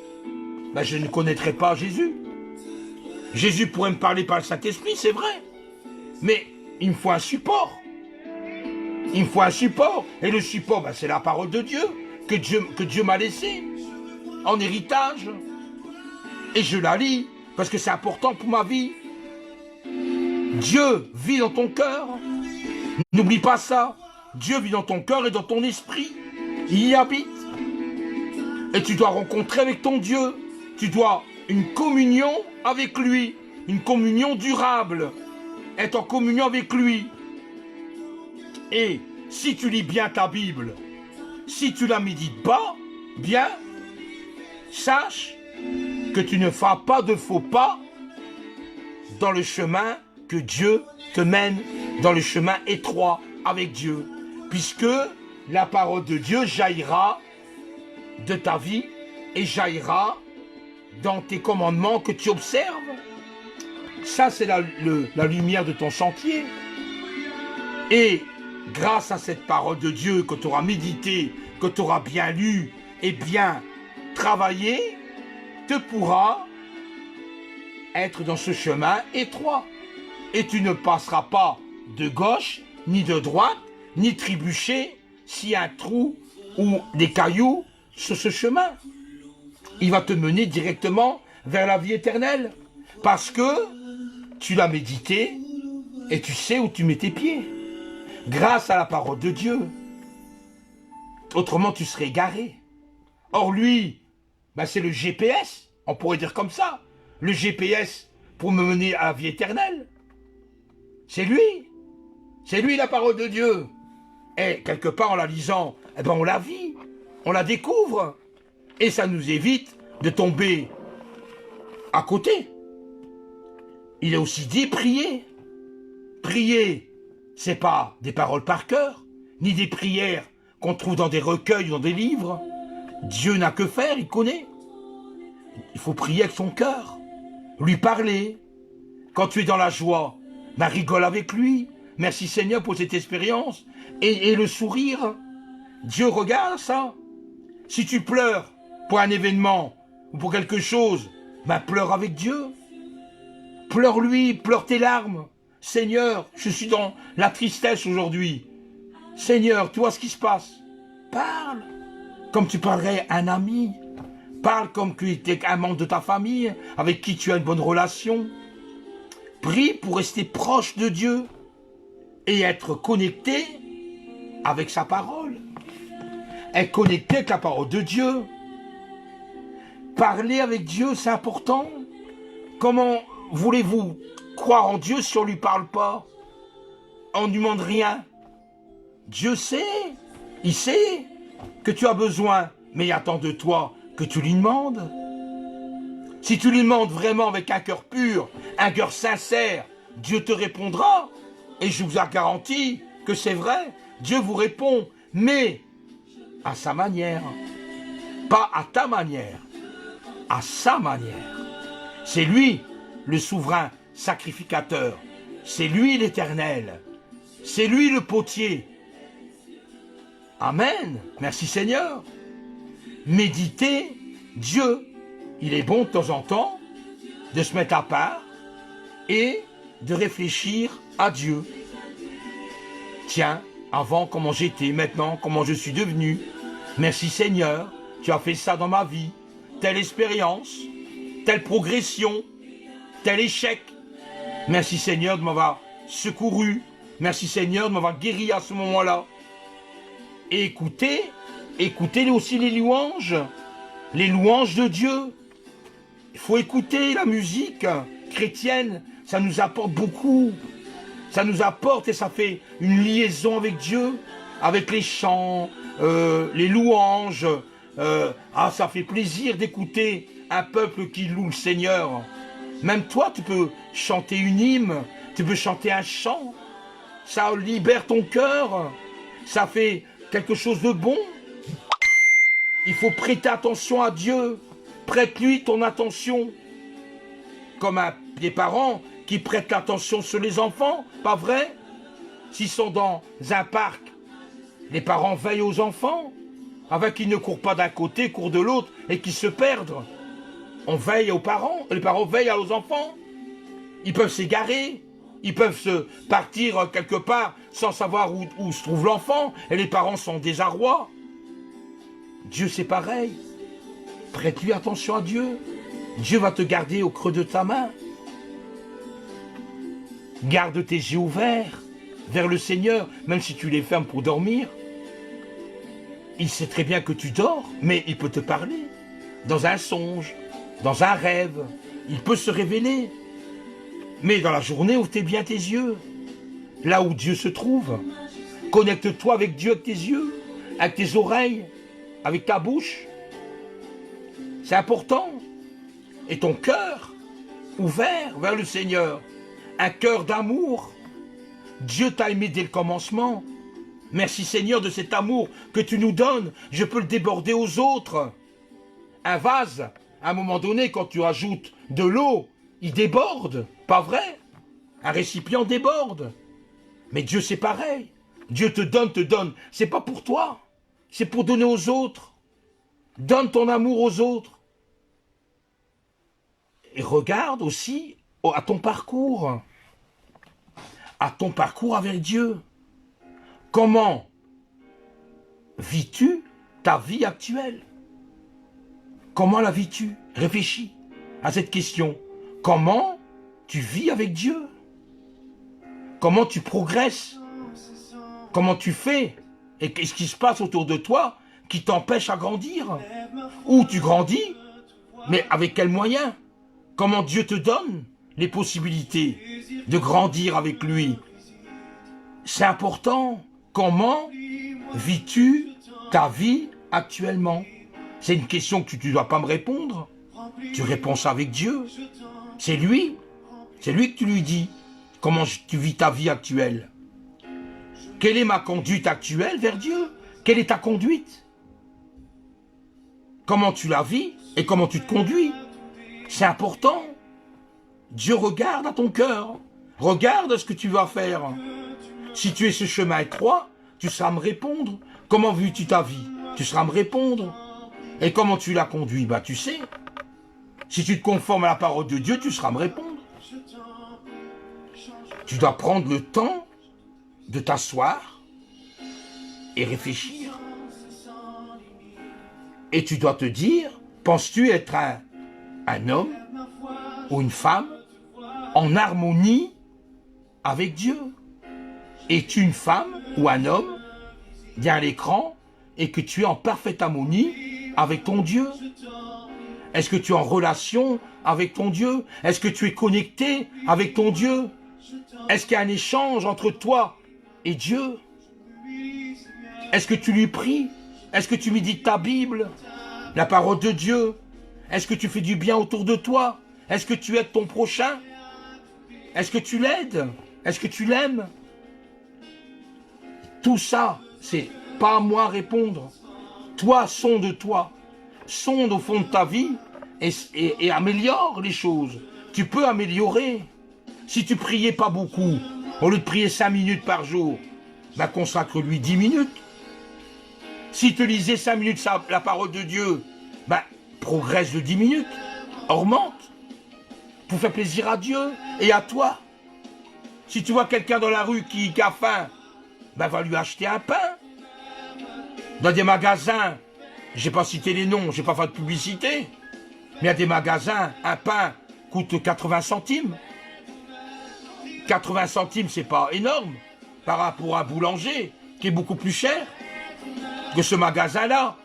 ben je ne connaîtrais pas Jésus. Jésus pourrait me parler par le Saint-Esprit, c'est vrai. Mais il me faut un support. Il me faut un support. Et le support, ben c'est la parole de Dieu que Dieu m'a laissée en héritage. Et je la lis parce que c'est important pour ma vie. Dieu vit dans ton cœur. N'oublie pas ça. Dieu vit dans ton cœur et dans ton esprit. Il y habite. Et tu dois rencontrer avec ton Dieu. Tu dois une communion avec lui. Une communion durable. Être en communion avec lui. Et si tu lis bien ta Bible, si tu la médites pas, bien, sache que tu ne feras pas de faux pas dans le chemin que Dieu te mène, dans le chemin étroit avec Dieu. Puisque la parole de Dieu jaillira de ta vie et jaillira dans tes commandements que tu observes. Ça, c'est la lumière de ton sentier. Et grâce à cette parole de Dieu que tu auras médité, que tu auras bien lu et bien travaillé, tu pourras être dans ce chemin étroit. Et tu ne passeras pas de gauche, ni de droite, ni trébucher s'il y a un trou ou des cailloux sur ce chemin. Il va te mener directement vers la vie éternelle. Parce que tu l'as médité et tu sais où tu mets tes pieds. Grâce à la parole de Dieu. Autrement, tu serais égaré. Or, lui, ben, c'est le GPS, on pourrait dire comme ça. Le GPS pour me mener à la vie éternelle. C'est lui. C'est lui la parole de Dieu. Et quelque part, en la lisant, eh ben, on la vit. On la découvre. Et ça nous évite de tomber à côté. Il est aussi dit prier. Prier, c'est pas des paroles par cœur, ni des prières qu'on trouve dans des recueils ou dans des livres. Dieu n'a que faire, il connaît. Il faut prier avec son cœur, lui parler. Quand tu es dans la joie, ben rigole avec lui. Merci Seigneur pour cette expérience. Et le sourire, Dieu regarde ça. Si tu pleures pour un événement ou pour quelque chose, ben pleure avec Dieu. Pleure-lui, pleure tes larmes. Seigneur, je suis dans la tristesse aujourd'hui. Seigneur, tu vois ce qui se passe. Parle comme tu parlerais à un ami. Parle comme tu étais un membre de ta famille, avec qui tu as une bonne relation. Prie pour rester proche de Dieu et être connecté avec sa parole. Être connecté avec la parole de Dieu. Parler avec Dieu, c'est important. Comment voulez-vous croire en Dieu si on ne lui parle pas? On ne lui demande rien. Dieu sait, il sait que tu as besoin, mais il attend de toi que tu lui demandes. Si tu lui demandes vraiment avec un cœur pur, un cœur sincère, Dieu te répondra. Et je vous garantis que c'est vrai, Dieu vous répond, mais à sa manière. Pas à ta manière, à sa manière. C'est lui le souverain sacrificateur. C'est lui l'Éternel. C'est lui le potier. Amen. Merci Seigneur. Méditer Dieu. Il est bon de temps en temps de se mettre à part et de réfléchir à Dieu. Tiens, avant comment j'étais, maintenant comment je suis devenu. Merci Seigneur, tu as fait ça dans ma vie. Telle expérience, telle progression, tel échec. Merci Seigneur de m'avoir secouru. Merci Seigneur de m'avoir guéri à ce moment-là. Et écoutez aussi les louanges de Dieu. Il faut écouter la musique chrétienne, ça nous apporte beaucoup. Ça nous apporte et ça fait une liaison avec Dieu, avec les chants, les louanges. Ça fait plaisir d'écouter un peuple qui loue le Seigneur. Même toi, tu peux chanter une hymne, tu peux chanter un chant. Ça libère ton cœur, ça fait quelque chose de bon. Il faut prêter attention à Dieu. Prête-lui ton attention. Comme des parents qui prêtent l'attention sur les enfants, pas vrai? S'ils sont dans un parc, les parents veillent aux enfants, afin qu'ils ne courent pas d'un côté, courent de l'autre et qu'ils se perdent. On veille aux parents, les parents veillent aux enfants. Ils peuvent s'égarer, ils peuvent se partir quelque part sans savoir où se trouve l'enfant, et les parents sont en désarroi. Dieu, c'est pareil. Prête-lui attention à Dieu. Dieu va te garder au creux de ta main. Garde tes yeux ouverts vers le Seigneur, même si tu les fermes pour dormir. Il sait très bien que tu dors, mais il peut te parler. Dans un songe, dans un rêve, il peut se révéler. Mais dans la journée, ouvre bien tes yeux. Là où Dieu se trouve. Connecte-toi avec Dieu avec tes yeux, avec tes oreilles, avec ta bouche. C'est important. Et ton cœur ouvert vers le Seigneur. Un cœur d'amour. Dieu t'a aimé dès le commencement. Merci Seigneur de cet amour que tu nous donnes. Je peux le déborder aux autres. Un vase, à un moment donné, quand tu ajoutes de l'eau, il déborde. Pas vrai? Un récipient déborde. Mais Dieu, c'est pareil. Dieu te donne. C'est pas pour toi. C'est pour donner aux autres. Donne ton amour aux autres. Et regarde aussi à ton parcours. À ton parcours avec Dieu. Comment vis-tu ta vie actuelle? Comment la vis-tu? Réfléchis à cette question. Comment tu vis avec Dieu? Comment tu progresses? Comment tu fais? Et qu'est-ce qui se passe autour de toi qui t'empêche à grandir? Où tu grandis? Mais avec quels moyens? Comment Dieu te donne les possibilités de grandir avec lui? C'est important. Comment vis-tu ta vie actuellement? C'est une question que tu ne dois pas me répondre. Tu réponds ça avec Dieu. C'est lui. C'est lui que tu lui dis. Comment tu vis ta vie actuelle? Quelle est ma conduite actuelle vers Dieu? Quelle est ta conduite? Comment tu la vis et comment tu te conduis? C'est important. Dieu regarde à ton cœur. Regarde ce que tu vas faire. Si tu es ce chemin étroit, tu sauras me répondre. Comment vis-tu ta vie? Tu sauras me répondre. Et comment tu la conduis? Bah tu sais. Si tu te conformes à la parole de Dieu, tu sauras me répondre. Tu dois prendre le temps de t'asseoir et réfléchir. Et tu dois te dire, penses-tu être un homme ou une femme en harmonie avec Dieu? Es-tu une femme ou un homme derrière l'écran et que tu es en parfaite harmonie avec ton Dieu? Est-ce que tu es en relation avec ton Dieu? Est-ce que tu es connecté avec ton Dieu? Est-ce qu'il y a un échange entre toi et Dieu? Est-ce que tu lui pries? Est-ce que tu médites ta Bible, la parole de Dieu? Est-ce que tu fais du bien autour de toi? Est-ce que tu aides ton prochain? Est-ce que tu l'aides? Est-ce que tu l'aimes? Tout ça, c'est pas à moi à répondre. Toi, sonde-toi. Sonde au fond de ta vie et améliore les choses. Tu peux améliorer. Si tu priais pas beaucoup, au lieu de prier 5 minutes par jour, ben consacre-lui 10 minutes. Si tu lisais 5 minutes la parole de Dieu, ben progresse de 10 minutes, augmente, pour faire plaisir à Dieu et à toi. Si tu vois quelqu'un dans la rue qui a faim, ben va lui acheter un pain. Dans des magasins, je n'ai pas cité les noms, je n'ai pas fait de publicité, mais il y a des magasins, un pain coûte 80 centimes. 80 centimes, c'est pas énorme par rapport à un boulanger qui est beaucoup plus cher que ce magasin-là.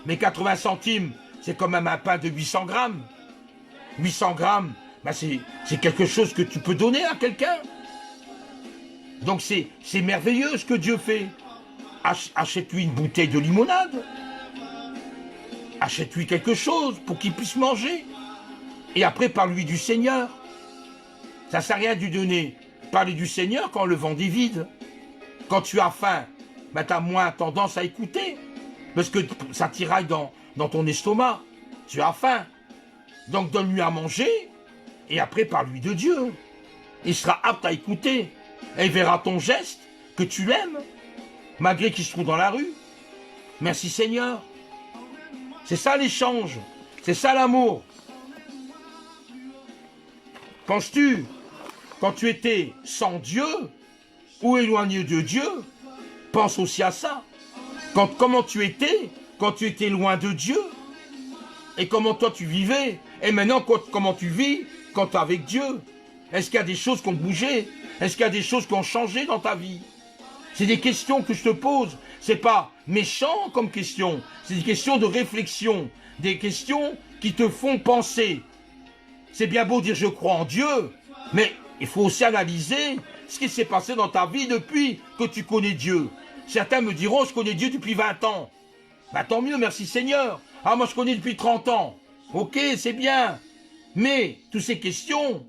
Mais 80 centimes, c'est quand même un pain de 800 grammes. 800 grammes, ben c'est quelque chose que tu peux donner à quelqu'un. Donc c'est merveilleux ce que Dieu fait. Achète-lui une bouteille de limonade. Achète-lui quelque chose pour qu'il puisse manger. Et après, parle-lui du Seigneur. Ça ne sert à rien de lui donner. Parler du Seigneur quand le ventre est vide. Quand tu as faim, ben tu as moins tendance à écouter. Parce que ça tiraille dans ton estomac. Tu as faim. Donc donne-lui à manger. Et après, parle-lui de Dieu. Il sera apte à écouter. Et il verra ton geste que tu l'aimes. Malgré qu'il se trouve dans la rue. Merci Seigneur. C'est ça l'échange. C'est ça l'amour. Penses-tu, quand tu étais sans Dieu ou éloigné de Dieu, pense aussi à ça. Comment tu étais quand tu étais loin de Dieu et comment toi tu vivais. Et maintenant, comment tu vis quand tu es avec Dieu. Est-ce qu'il y a des choses qui ont bougé? Est-ce qu'il y a des choses qui ont changé dans ta vie? C'est des questions que je te pose. C'est pas méchant comme question. C'est des questions de réflexion. Des questions qui te font penser. C'est bien beau dire je crois en Dieu, mais il faut aussi analyser ce qui s'est passé dans ta vie depuis que tu connais Dieu. Certains me diront je connais Dieu depuis 20 ans. Ben, tant mieux, merci Seigneur. Ah moi je connais depuis 30 ans. Ok, c'est bien. Mais toutes ces questions,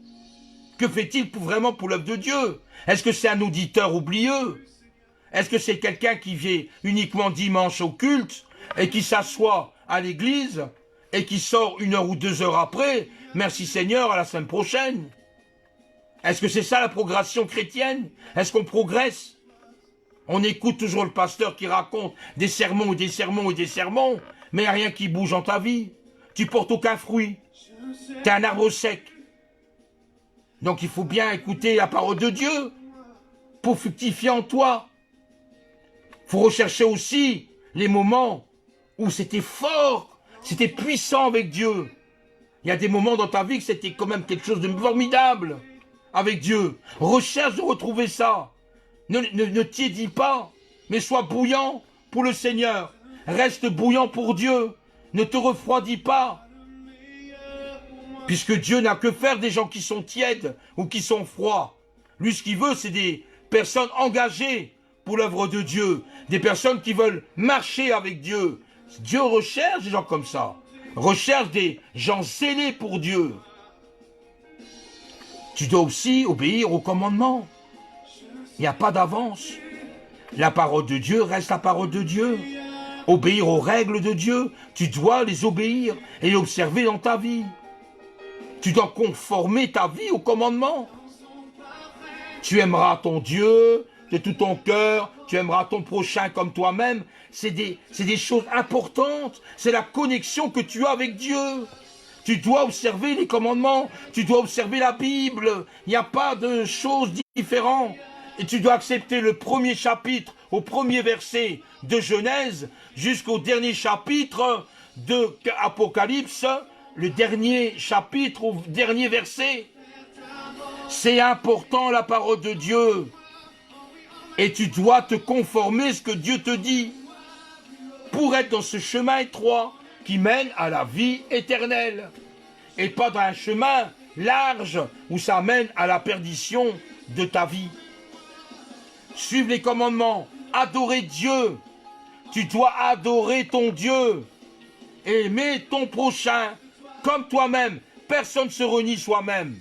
que fait-il vraiment pour l'œuvre de Dieu? Est-ce que c'est un auditeur oublieux? Est-ce que c'est quelqu'un qui vient uniquement dimanche au culte et qui s'assoit à l'église et qui sort 1 heure ou 2 heures après? Merci Seigneur, à la semaine prochaine. Est-ce que c'est ça la progression chrétienne? Est-ce qu'on progresse? On écoute toujours le pasteur qui raconte des sermons et des sermons et des sermons, mais il n'y a rien qui bouge dans ta vie. Tu portes aucun fruit. Tu es un arbre sec. Donc il faut bien écouter la parole de Dieu pour fructifier en toi. Il faut rechercher aussi les moments où c'était fort, c'était puissant avec Dieu. Il y a des moments dans ta vie que c'était quand même quelque chose de formidable avec Dieu. Recherche de retrouver ça. Ne tiédis pas, mais sois bouillant pour le Seigneur. Reste bouillant pour Dieu. Ne te refroidis pas. Puisque Dieu n'a que faire des gens qui sont tièdes ou qui sont froids. Lui, ce qu'il veut, c'est des personnes engagées pour l'œuvre de Dieu. Des personnes qui veulent marcher avec Dieu. Dieu recherche des gens comme ça. Recherche des gens zélés pour Dieu. Tu dois aussi obéir aux commandements. Il n'y a pas d'avance. La parole de Dieu reste la parole de Dieu. Obéir aux règles de Dieu, tu dois les obéir et les observer dans ta vie. Tu dois conformer ta vie aux commandements. Tu aimeras ton Dieu de tout ton cœur, tu aimeras ton prochain comme toi-même. C'est des choses importantes. C'est la connexion que tu as avec Dieu. Tu dois observer les commandements, tu dois observer la Bible. Il n'y a pas de choses différentes. Et tu dois accepter le premier chapitre au premier verset de Genèse jusqu'au dernier chapitre de Apocalypse, le dernier chapitre au dernier verset. C'est important la parole de Dieu. Et tu dois te conformer à ce que Dieu te dit pour être dans ce chemin étroit qui mène à la vie éternelle. Et pas dans un chemin large où ça mène à la perdition de ta vie. Suivre les commandements, adorer Dieu. Tu dois adorer ton Dieu. Aimer ton prochain comme toi-même. Personne ne se renie soi-même.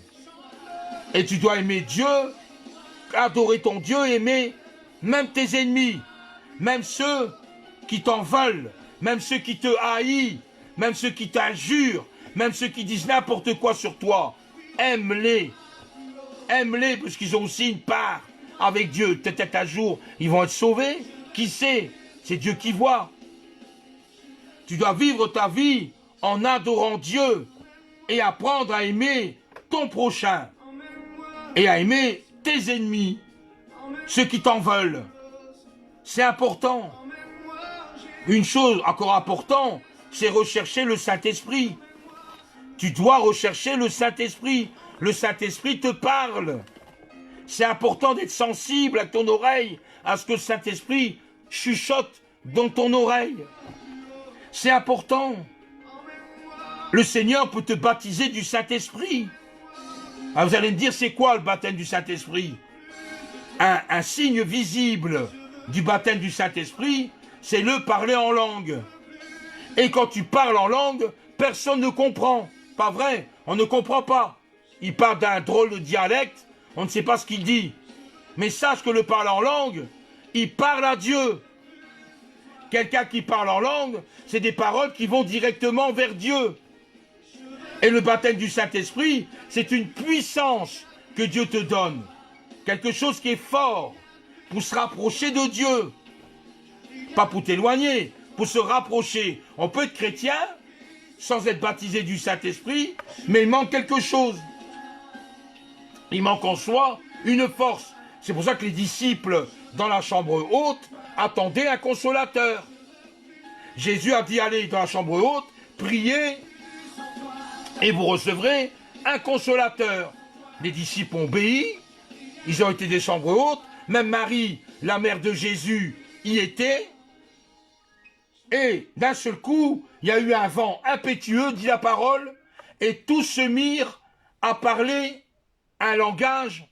Et tu dois aimer Dieu, adorer ton Dieu, aimer même tes ennemis, même ceux qui t'en veulent, même ceux qui te haïssent, même ceux qui t'injurent, même ceux qui disent n'importe quoi sur toi. Aime-les. Aime-les parce qu'ils ont aussi une part avec Dieu. Peut-être un jour, ils vont être sauvés. Qui sait? C'est Dieu qui voit. Tu dois vivre ta vie en adorant Dieu et apprendre à aimer ton prochain et à aimer tes ennemis, ceux qui t'en veulent. C'est important. Une chose encore importante, c'est rechercher le Saint-Esprit. Tu dois rechercher le Saint-Esprit. Le Saint-Esprit te parle. C'est important d'être sensible à ton oreille, à ce que le Saint-Esprit chuchote dans ton oreille. C'est important. Le Seigneur peut te baptiser du Saint-Esprit. Ah, vous allez me dire, c'est quoi le baptême du Saint-Esprit? Un signe visible du baptême du Saint-Esprit, c'est le parler en langue. Et quand tu parles en langue, personne ne comprend. Pas vrai? On ne comprend pas. Il parle d'un drôle de dialecte, on ne sait pas ce qu'il dit. Mais sache que le parler en langue, il parle à Dieu. Quelqu'un qui parle en langue, c'est des paroles qui vont directement vers Dieu. Et le baptême du Saint-Esprit, c'est une puissance que Dieu te donne. Quelque chose qui est fort pour se rapprocher de Dieu. Pas pour t'éloigner, pour se rapprocher. On peut être chrétien sans être baptisé du Saint-Esprit, mais il manque quelque chose. Il manque en soi une force. C'est pour ça que les disciples, dans la chambre haute, attendaient un consolateur. Jésus a dit, allez dans la chambre haute, priez, et vous recevrez un consolateur. Les disciples ont obéi, ils ont été des chambres hautes, même Marie, la mère de Jésus, y était. Et d'un seul coup, il y a eu un vent impétueux, dit la parole, et tous se mirent à parler un langage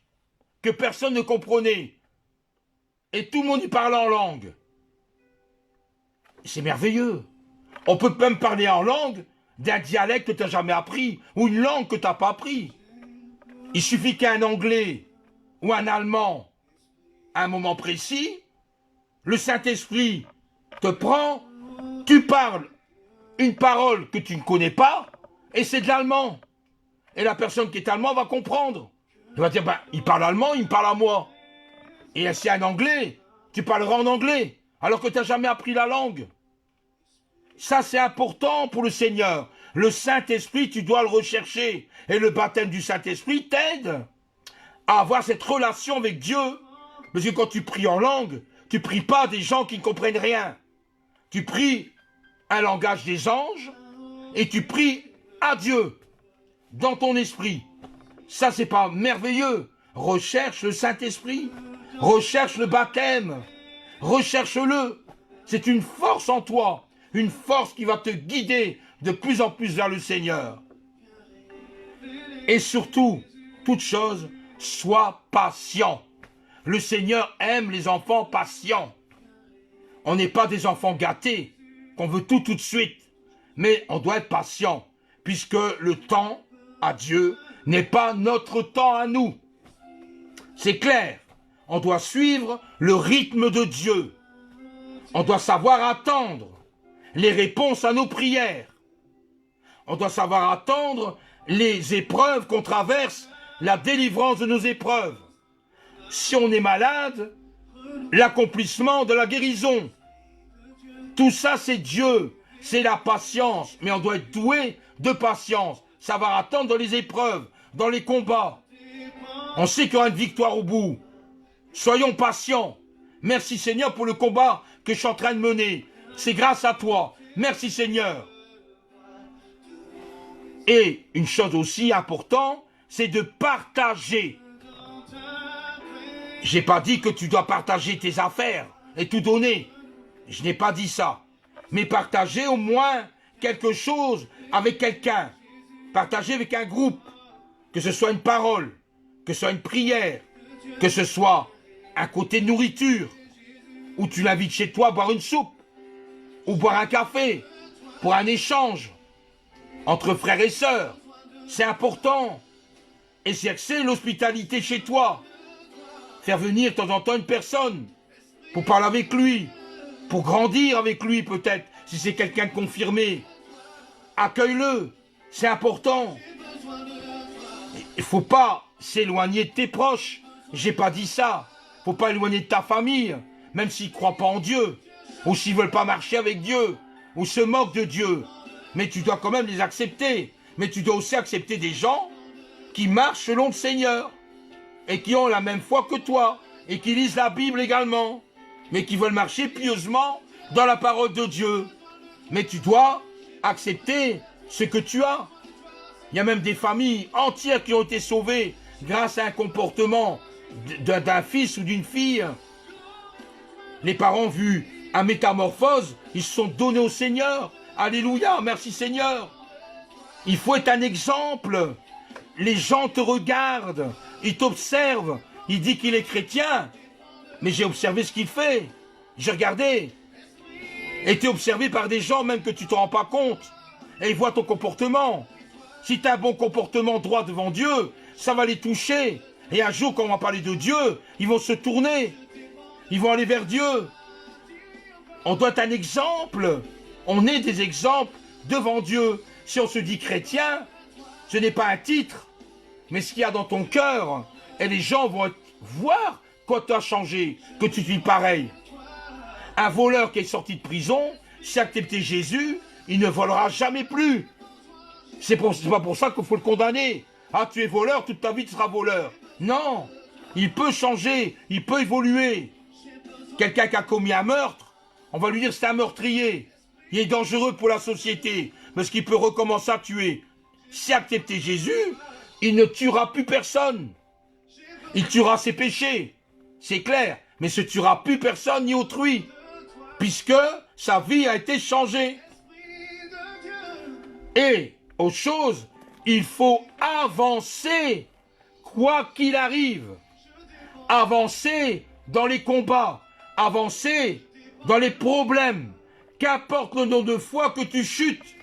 que personne ne comprenait. Et tout le monde y parlait en langue. C'est merveilleux. On peut même parler en langue d'un dialecte que tu n'as jamais appris, ou une langue que tu n'as pas appris. Il suffit qu'un anglais ou un allemand, à un moment précis, le Saint-Esprit te prend, tu parles une parole que tu ne connais pas, et c'est de l'allemand. Et la personne qui est allemand va comprendre. Il va dire, ben, il parle allemand, il me parle à moi. Et si un anglais, tu parleras en anglais, alors que tu n'as jamais appris la langue. Ça, c'est important pour le Seigneur. Le Saint-Esprit, tu dois le rechercher. Et le baptême du Saint-Esprit t'aide à avoir cette relation avec Dieu. Parce que quand tu pries en langue, tu ne pries pas des gens qui ne comprennent rien. Tu pries un langage des anges et tu pries à Dieu dans ton esprit. Ça, c'est pas merveilleux. Recherche le Saint-Esprit. Recherche le baptême. Recherche-le. C'est une force en toi. Une force qui va te guider de plus en plus vers le Seigneur. Et surtout, toute chose, sois patient. Le Seigneur aime les enfants patients. On n'est pas des enfants gâtés. qu'on veut tout de suite. Mais on doit être patient, puisque le temps à Dieu n'est pas notre temps à nous. C'est clair, on doit suivre le rythme de Dieu. On doit savoir attendre les réponses à nos prières. On doit savoir attendre les épreuves qu'on traverse, la délivrance de nos épreuves. Si on est malade, l'accomplissement de la guérison. Tout ça, c'est Dieu, c'est la patience. Mais on doit être doué de patience, savoir attendre dans les épreuves, dans les combats. On sait qu'il y aura une victoire au bout. Soyons patients. Merci Seigneur pour le combat que je suis en train de mener. C'est grâce à toi. Merci Seigneur. Et une chose aussi importante, c'est de partager. Je n'ai pas dit que tu dois partager tes affaires et tout donner. Je n'ai pas dit ça. Mais partager au moins quelque chose avec quelqu'un. Partager avec un groupe. Que ce soit une parole, que ce soit une prière, que ce soit un côté nourriture, où tu l'invites chez toi boire une soupe, ou boire un café, pour un échange entre frères et sœurs. C'est important. Exercer l'hospitalité chez toi. Faire venir de temps en temps une personne, pour parler avec lui, pour grandir avec lui peut-être, si c'est quelqu'un de confirmé. Accueille-le, c'est important. Il ne faut pas s'éloigner de tes proches. J'ai pas dit ça. Il ne faut pas éloigner de ta famille, même s'ils ne croient pas en Dieu, ou s'ils ne veulent pas marcher avec Dieu, ou se moquent de Dieu. Mais tu dois quand même les accepter. Mais tu dois aussi accepter des gens qui marchent selon le Seigneur, et qui ont la même foi que toi, et qui lisent la Bible également, mais qui veulent marcher pieusement dans la parole de Dieu. Mais tu dois accepter ce que tu as. Il y a même des familles entières qui ont été sauvées grâce à un comportement d'un fils ou d'une fille. Les parents, vu un métamorphose, ils se sont donnés au Seigneur. Alléluia, merci Seigneur. Il faut être un exemple. Les gens te regardent, ils t'observent. Il dit qu'il est chrétien, mais j'ai observé ce qu'il fait. J'ai regardé. Et tu es observé par des gens même que tu ne te rends pas compte. Et ils voient ton comportement. Si tu as un bon comportement droit devant Dieu, ça va les toucher. Et un jour, quand on va parler de Dieu, ils vont se tourner. Ils vont aller vers Dieu. On doit être un exemple. On est des exemples devant Dieu. Si on se dit chrétien, ce n'est pas un titre, mais ce qu'il y a dans ton cœur. Et les gens vont voir quand tu as changé, que tu vis pareil. Un voleur qui est sorti de prison, s'il a accepté Jésus, il ne volera jamais plus. C'est pas pour ça qu'il faut le condamner. Ah, tu es voleur, toute ta vie tu seras voleur. Non, il peut changer, il peut évoluer. Quelqu'un qui a commis un meurtre, on va lui dire c'est un meurtrier. Il est dangereux pour la société, parce qu'il peut recommencer à tuer. Si accepter Jésus, il ne tuera plus personne. Il tuera ses péchés, c'est clair, mais ne tuera plus personne ni autrui, puisque sa vie a été changée. Et, autre chose, il faut avancer, quoi qu'il arrive. Avancer dans les combats, avancer dans les problèmes. Qu'importe le nombre de fois que tu chutes,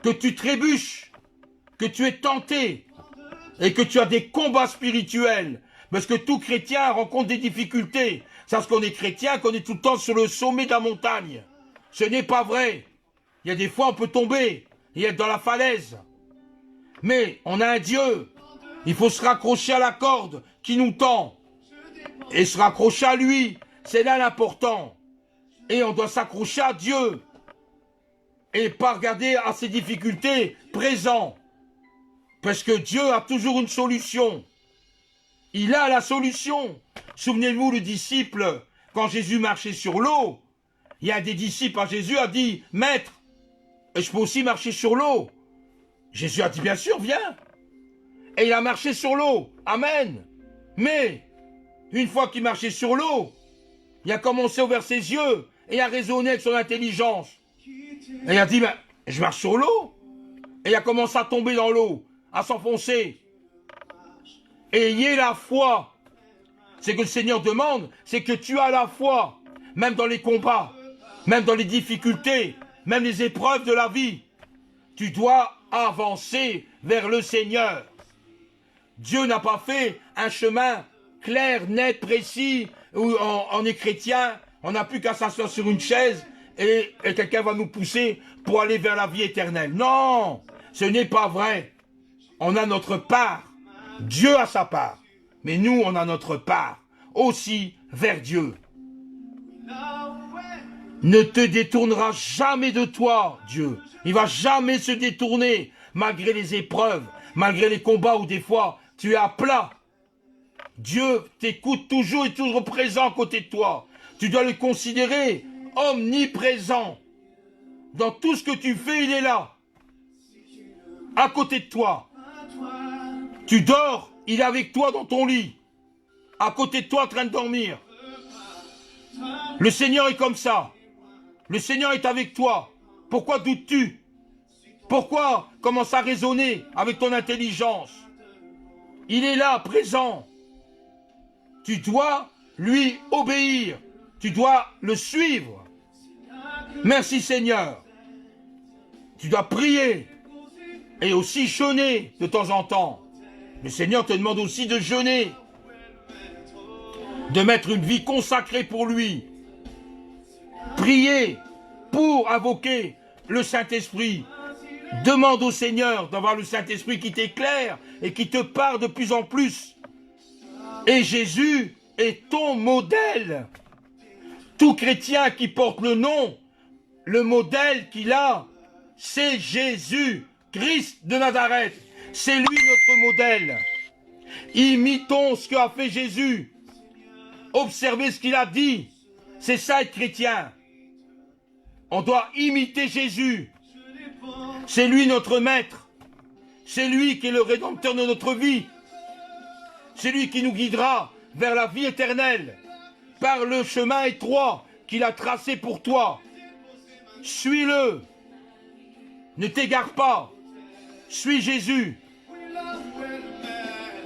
que tu trébuches, que tu es tenté, et que tu as des combats spirituels. Parce que tout chrétien rencontre des difficultés. C'est parce qu'on est chrétien qu'on est tout le temps sur le sommet de la montagne. Ce n'est pas vrai. Il y a des fois on peut tomber et être dans la falaise. Mais on a un Dieu. Il faut se raccrocher à la corde qui nous tend. Et se raccrocher à lui. C'est là l'important. Et on doit s'accrocher à Dieu. Et pas regarder à ses difficultés présentes. Parce que Dieu a toujours une solution. Il a la solution. Souvenez-vous, le disciple, quand Jésus marchait sur l'eau, il y a des disciples à Jésus a dit, Maître, je peux aussi marcher sur l'eau. Jésus a dit, bien sûr, viens. Et il a marché sur l'eau. Amen. Mais, une fois qu'il marchait sur l'eau, il a commencé à ouvrir ses yeux et a raisonné avec son intelligence. Et il a dit, ben, je marche sur l'eau. Et il a commencé à tomber dans l'eau, à s'enfoncer. Ayez la foi. C'est que le Seigneur demande, c'est que tu as la foi, même dans les combats. même dans les difficultés, même les épreuves de la vie. Tu dois avancer vers le Seigneur. Dieu n'a pas fait un chemin clair, net, précis, où on est chrétien, on n'a plus qu'à s'asseoir sur une chaise et quelqu'un va nous pousser pour aller vers la vie éternelle. Non, ce n'est pas vrai. On a notre part. Dieu a sa part. Mais nous, on a notre part aussi vers Dieu. Ne te détournera jamais de toi, Dieu. Il ne va jamais se détourner, malgré les épreuves, malgré les combats où des fois tu es à plat. Dieu t'écoute toujours et toujours présent à côté de toi. Tu dois le considérer omniprésent. Dans tout ce que tu fais, il est là. À côté de toi. Tu dors, il est avec toi dans ton lit. À côté de toi en train de dormir. Le Seigneur est comme ça. Le Seigneur est avec toi. Pourquoi doutes-tu? Pourquoi commence à raisonner avec ton intelligence? Il est là, présent. Tu dois lui obéir. Tu dois le suivre. Merci Seigneur. Tu dois prier et aussi jeûner de temps en temps. Le Seigneur te demande aussi de jeûner, de mettre une vie consacrée pour lui. Prier pour invoquer le Saint-Esprit. Demande au Seigneur d'avoir le Saint-Esprit qui t'éclaire et qui te parle de plus en plus. Et Jésus est ton modèle. Tout chrétien qui porte le nom, le modèle qu'il a, c'est Jésus, Christ de Nazareth. C'est lui notre modèle. Imitons ce qu'a fait Jésus. Observez ce qu'il a dit. C'est ça être chrétien. On doit imiter Jésus. C'est lui notre maître. C'est lui qui est le rédempteur de notre vie. C'est lui qui nous guidera vers la vie éternelle. Par le chemin étroit qu'il a tracé pour toi. Suis-le. Ne t'égare pas. Suis Jésus.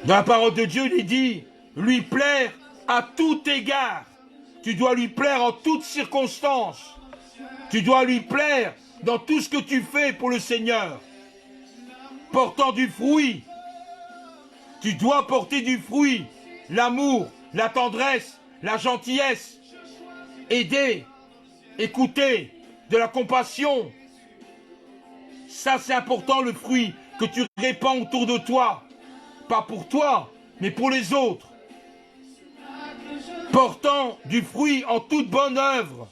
Dans la parole de Dieu, il est dit, lui plaire à tout égard. Tu dois lui plaire en toutes circonstances. Tu dois lui plaire dans tout ce que tu fais pour le Seigneur. Portant du fruit. Tu dois porter du fruit. L'amour, la tendresse, la gentillesse. Aider, écouter, de la compassion. Ça, c'est important, le fruit que tu répands autour de toi. Pas pour toi, mais pour les autres. Portant du fruit en toute bonne œuvre.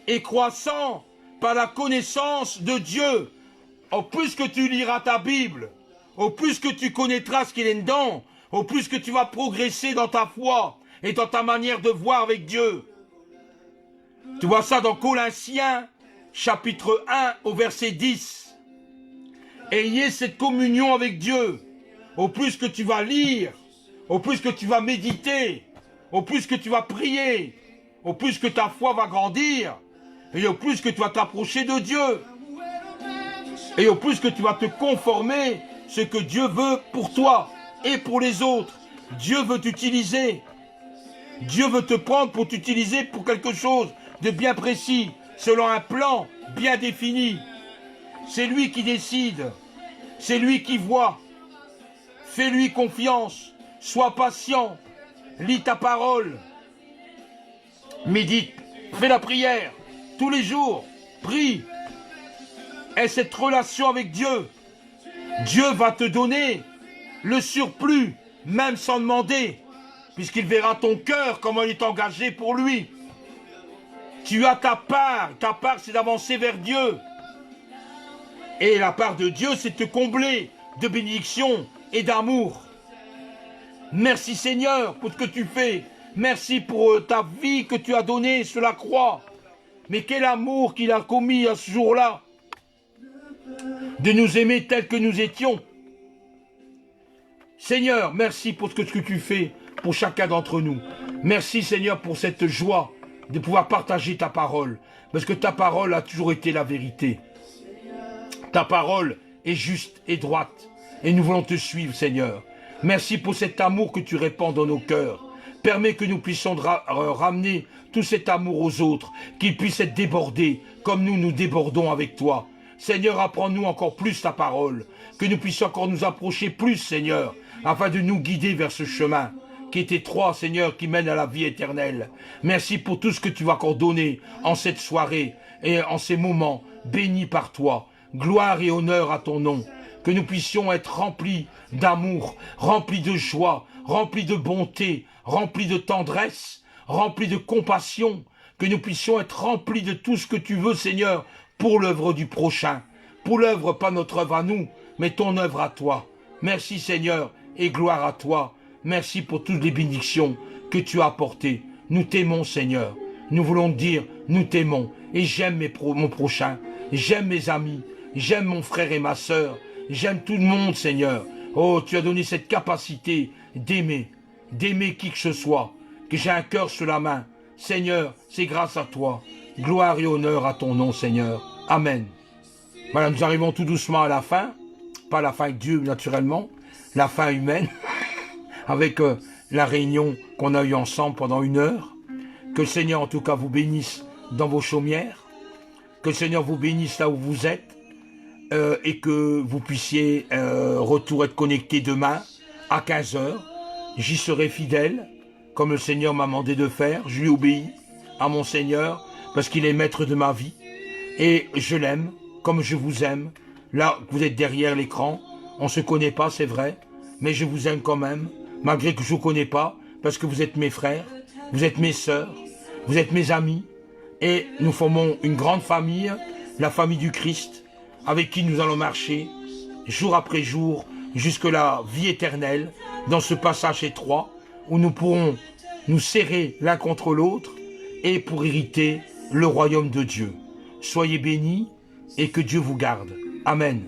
Et croissant par la connaissance de Dieu. Au plus que tu liras ta Bible, au plus que tu connaîtras ce qu'il est dedans, au plus que tu vas progresser dans ta foi et dans ta manière de voir avec Dieu. Tu vois ça dans Colossiens, chapitre 1, au verset 10. Ayez cette communion avec Dieu. Au plus que tu vas lire, au plus que tu vas méditer, au plus que tu vas prier, au plus que ta foi va grandir, et au plus que tu vas t'approcher de Dieu, et au plus que tu vas te conformer ce que Dieu veut pour toi et pour les autres. Dieu veut t'utiliser. Dieu veut te prendre pour t'utiliser pour quelque chose de bien précis, selon un plan bien défini. C'est lui qui décide. C'est lui qui voit. Fais-lui confiance. Sois patient. Lis ta parole. Médite. Fais la prière. Tous les jours. Prie. Aie cette relation avec Dieu. Dieu va te donner le surplus, même sans demander, puisqu'il verra ton cœur, comment il est engagé pour lui. Tu as ta part c'est d'avancer vers Dieu. Et la part de Dieu, c'est de te combler de bénédictions et d'amour. Merci Seigneur pour ce que tu fais. Merci pour ta vie que tu as donnée sur la croix. Mais quel amour qu'il a commis à ce jour-là. De nous aimer tels que nous étions. Seigneur, merci pour ce que tu fais pour chacun d'entre nous. Merci Seigneur pour cette joie de pouvoir partager ta parole. Parce que ta parole a toujours été la vérité. Ta parole est juste et droite. Et nous voulons te suivre Seigneur. Merci pour cet amour que tu répands dans nos cœurs. Permets que nous puissions ramener tout cet amour aux autres, qu'il puisse être débordé comme nous débordons avec toi. Seigneur, apprends-nous encore plus ta parole, que nous puissions encore nous approcher plus, Seigneur, afin de nous guider vers ce chemin qui est étroit, Seigneur, qui mène à la vie éternelle. Merci pour tout ce que tu vas encore donner en cette soirée et en ces moments bénis par toi. Gloire et honneur à ton nom. Que nous puissions être remplis d'amour, remplis de joie, remplis de bonté, remplis de tendresse, remplis de compassion. Que nous puissions être remplis de tout ce que tu veux, Seigneur, pour l'œuvre du prochain. Pour l'œuvre, pas notre œuvre à nous, mais ton œuvre à toi. Merci, Seigneur, et gloire à toi. Merci pour toutes les bénédictions que tu as apportées. Nous t'aimons, Seigneur. Nous voulons te dire, nous t'aimons. Et j'aime mon prochain. J'aime mes amis. J'aime mon frère et ma sœur. J'aime tout le monde, Seigneur. Oh, tu as donné cette capacité d'aimer qui que ce soit. Que j'ai un cœur sur la main. Seigneur, c'est grâce à toi. Gloire et honneur à ton nom, Seigneur. Amen. Voilà, nous arrivons tout doucement à la fin. Pas la fin avec Dieu, naturellement. La fin humaine. Avec la réunion qu'on a eue ensemble pendant 1 heure. Que le Seigneur, en tout cas, vous bénisse dans vos chaumières. Que le Seigneur vous bénisse là où vous êtes. Et que vous puissiez retour être connectés demain à 15 heures. J'y serai fidèle, comme le Seigneur m'a mandé de faire. Je lui obéis à mon Seigneur, parce qu'il est maître de ma vie. Et je l'aime, comme je vous aime. Là, vous êtes derrière l'écran. On ne se connaît pas, c'est vrai. Mais je vous aime quand même, malgré que je ne vous connais pas, parce que vous êtes mes frères, vous êtes mes sœurs, vous êtes mes amis. Et nous formons une grande famille, la famille du Christ, avec qui nous allons marcher, jour après jour, jusque la vie éternelle, dans ce passage étroit, où nous pourrons nous serrer l'un contre l'autre, et pour hériter le royaume de Dieu. Soyez bénis, et que Dieu vous garde. Amen.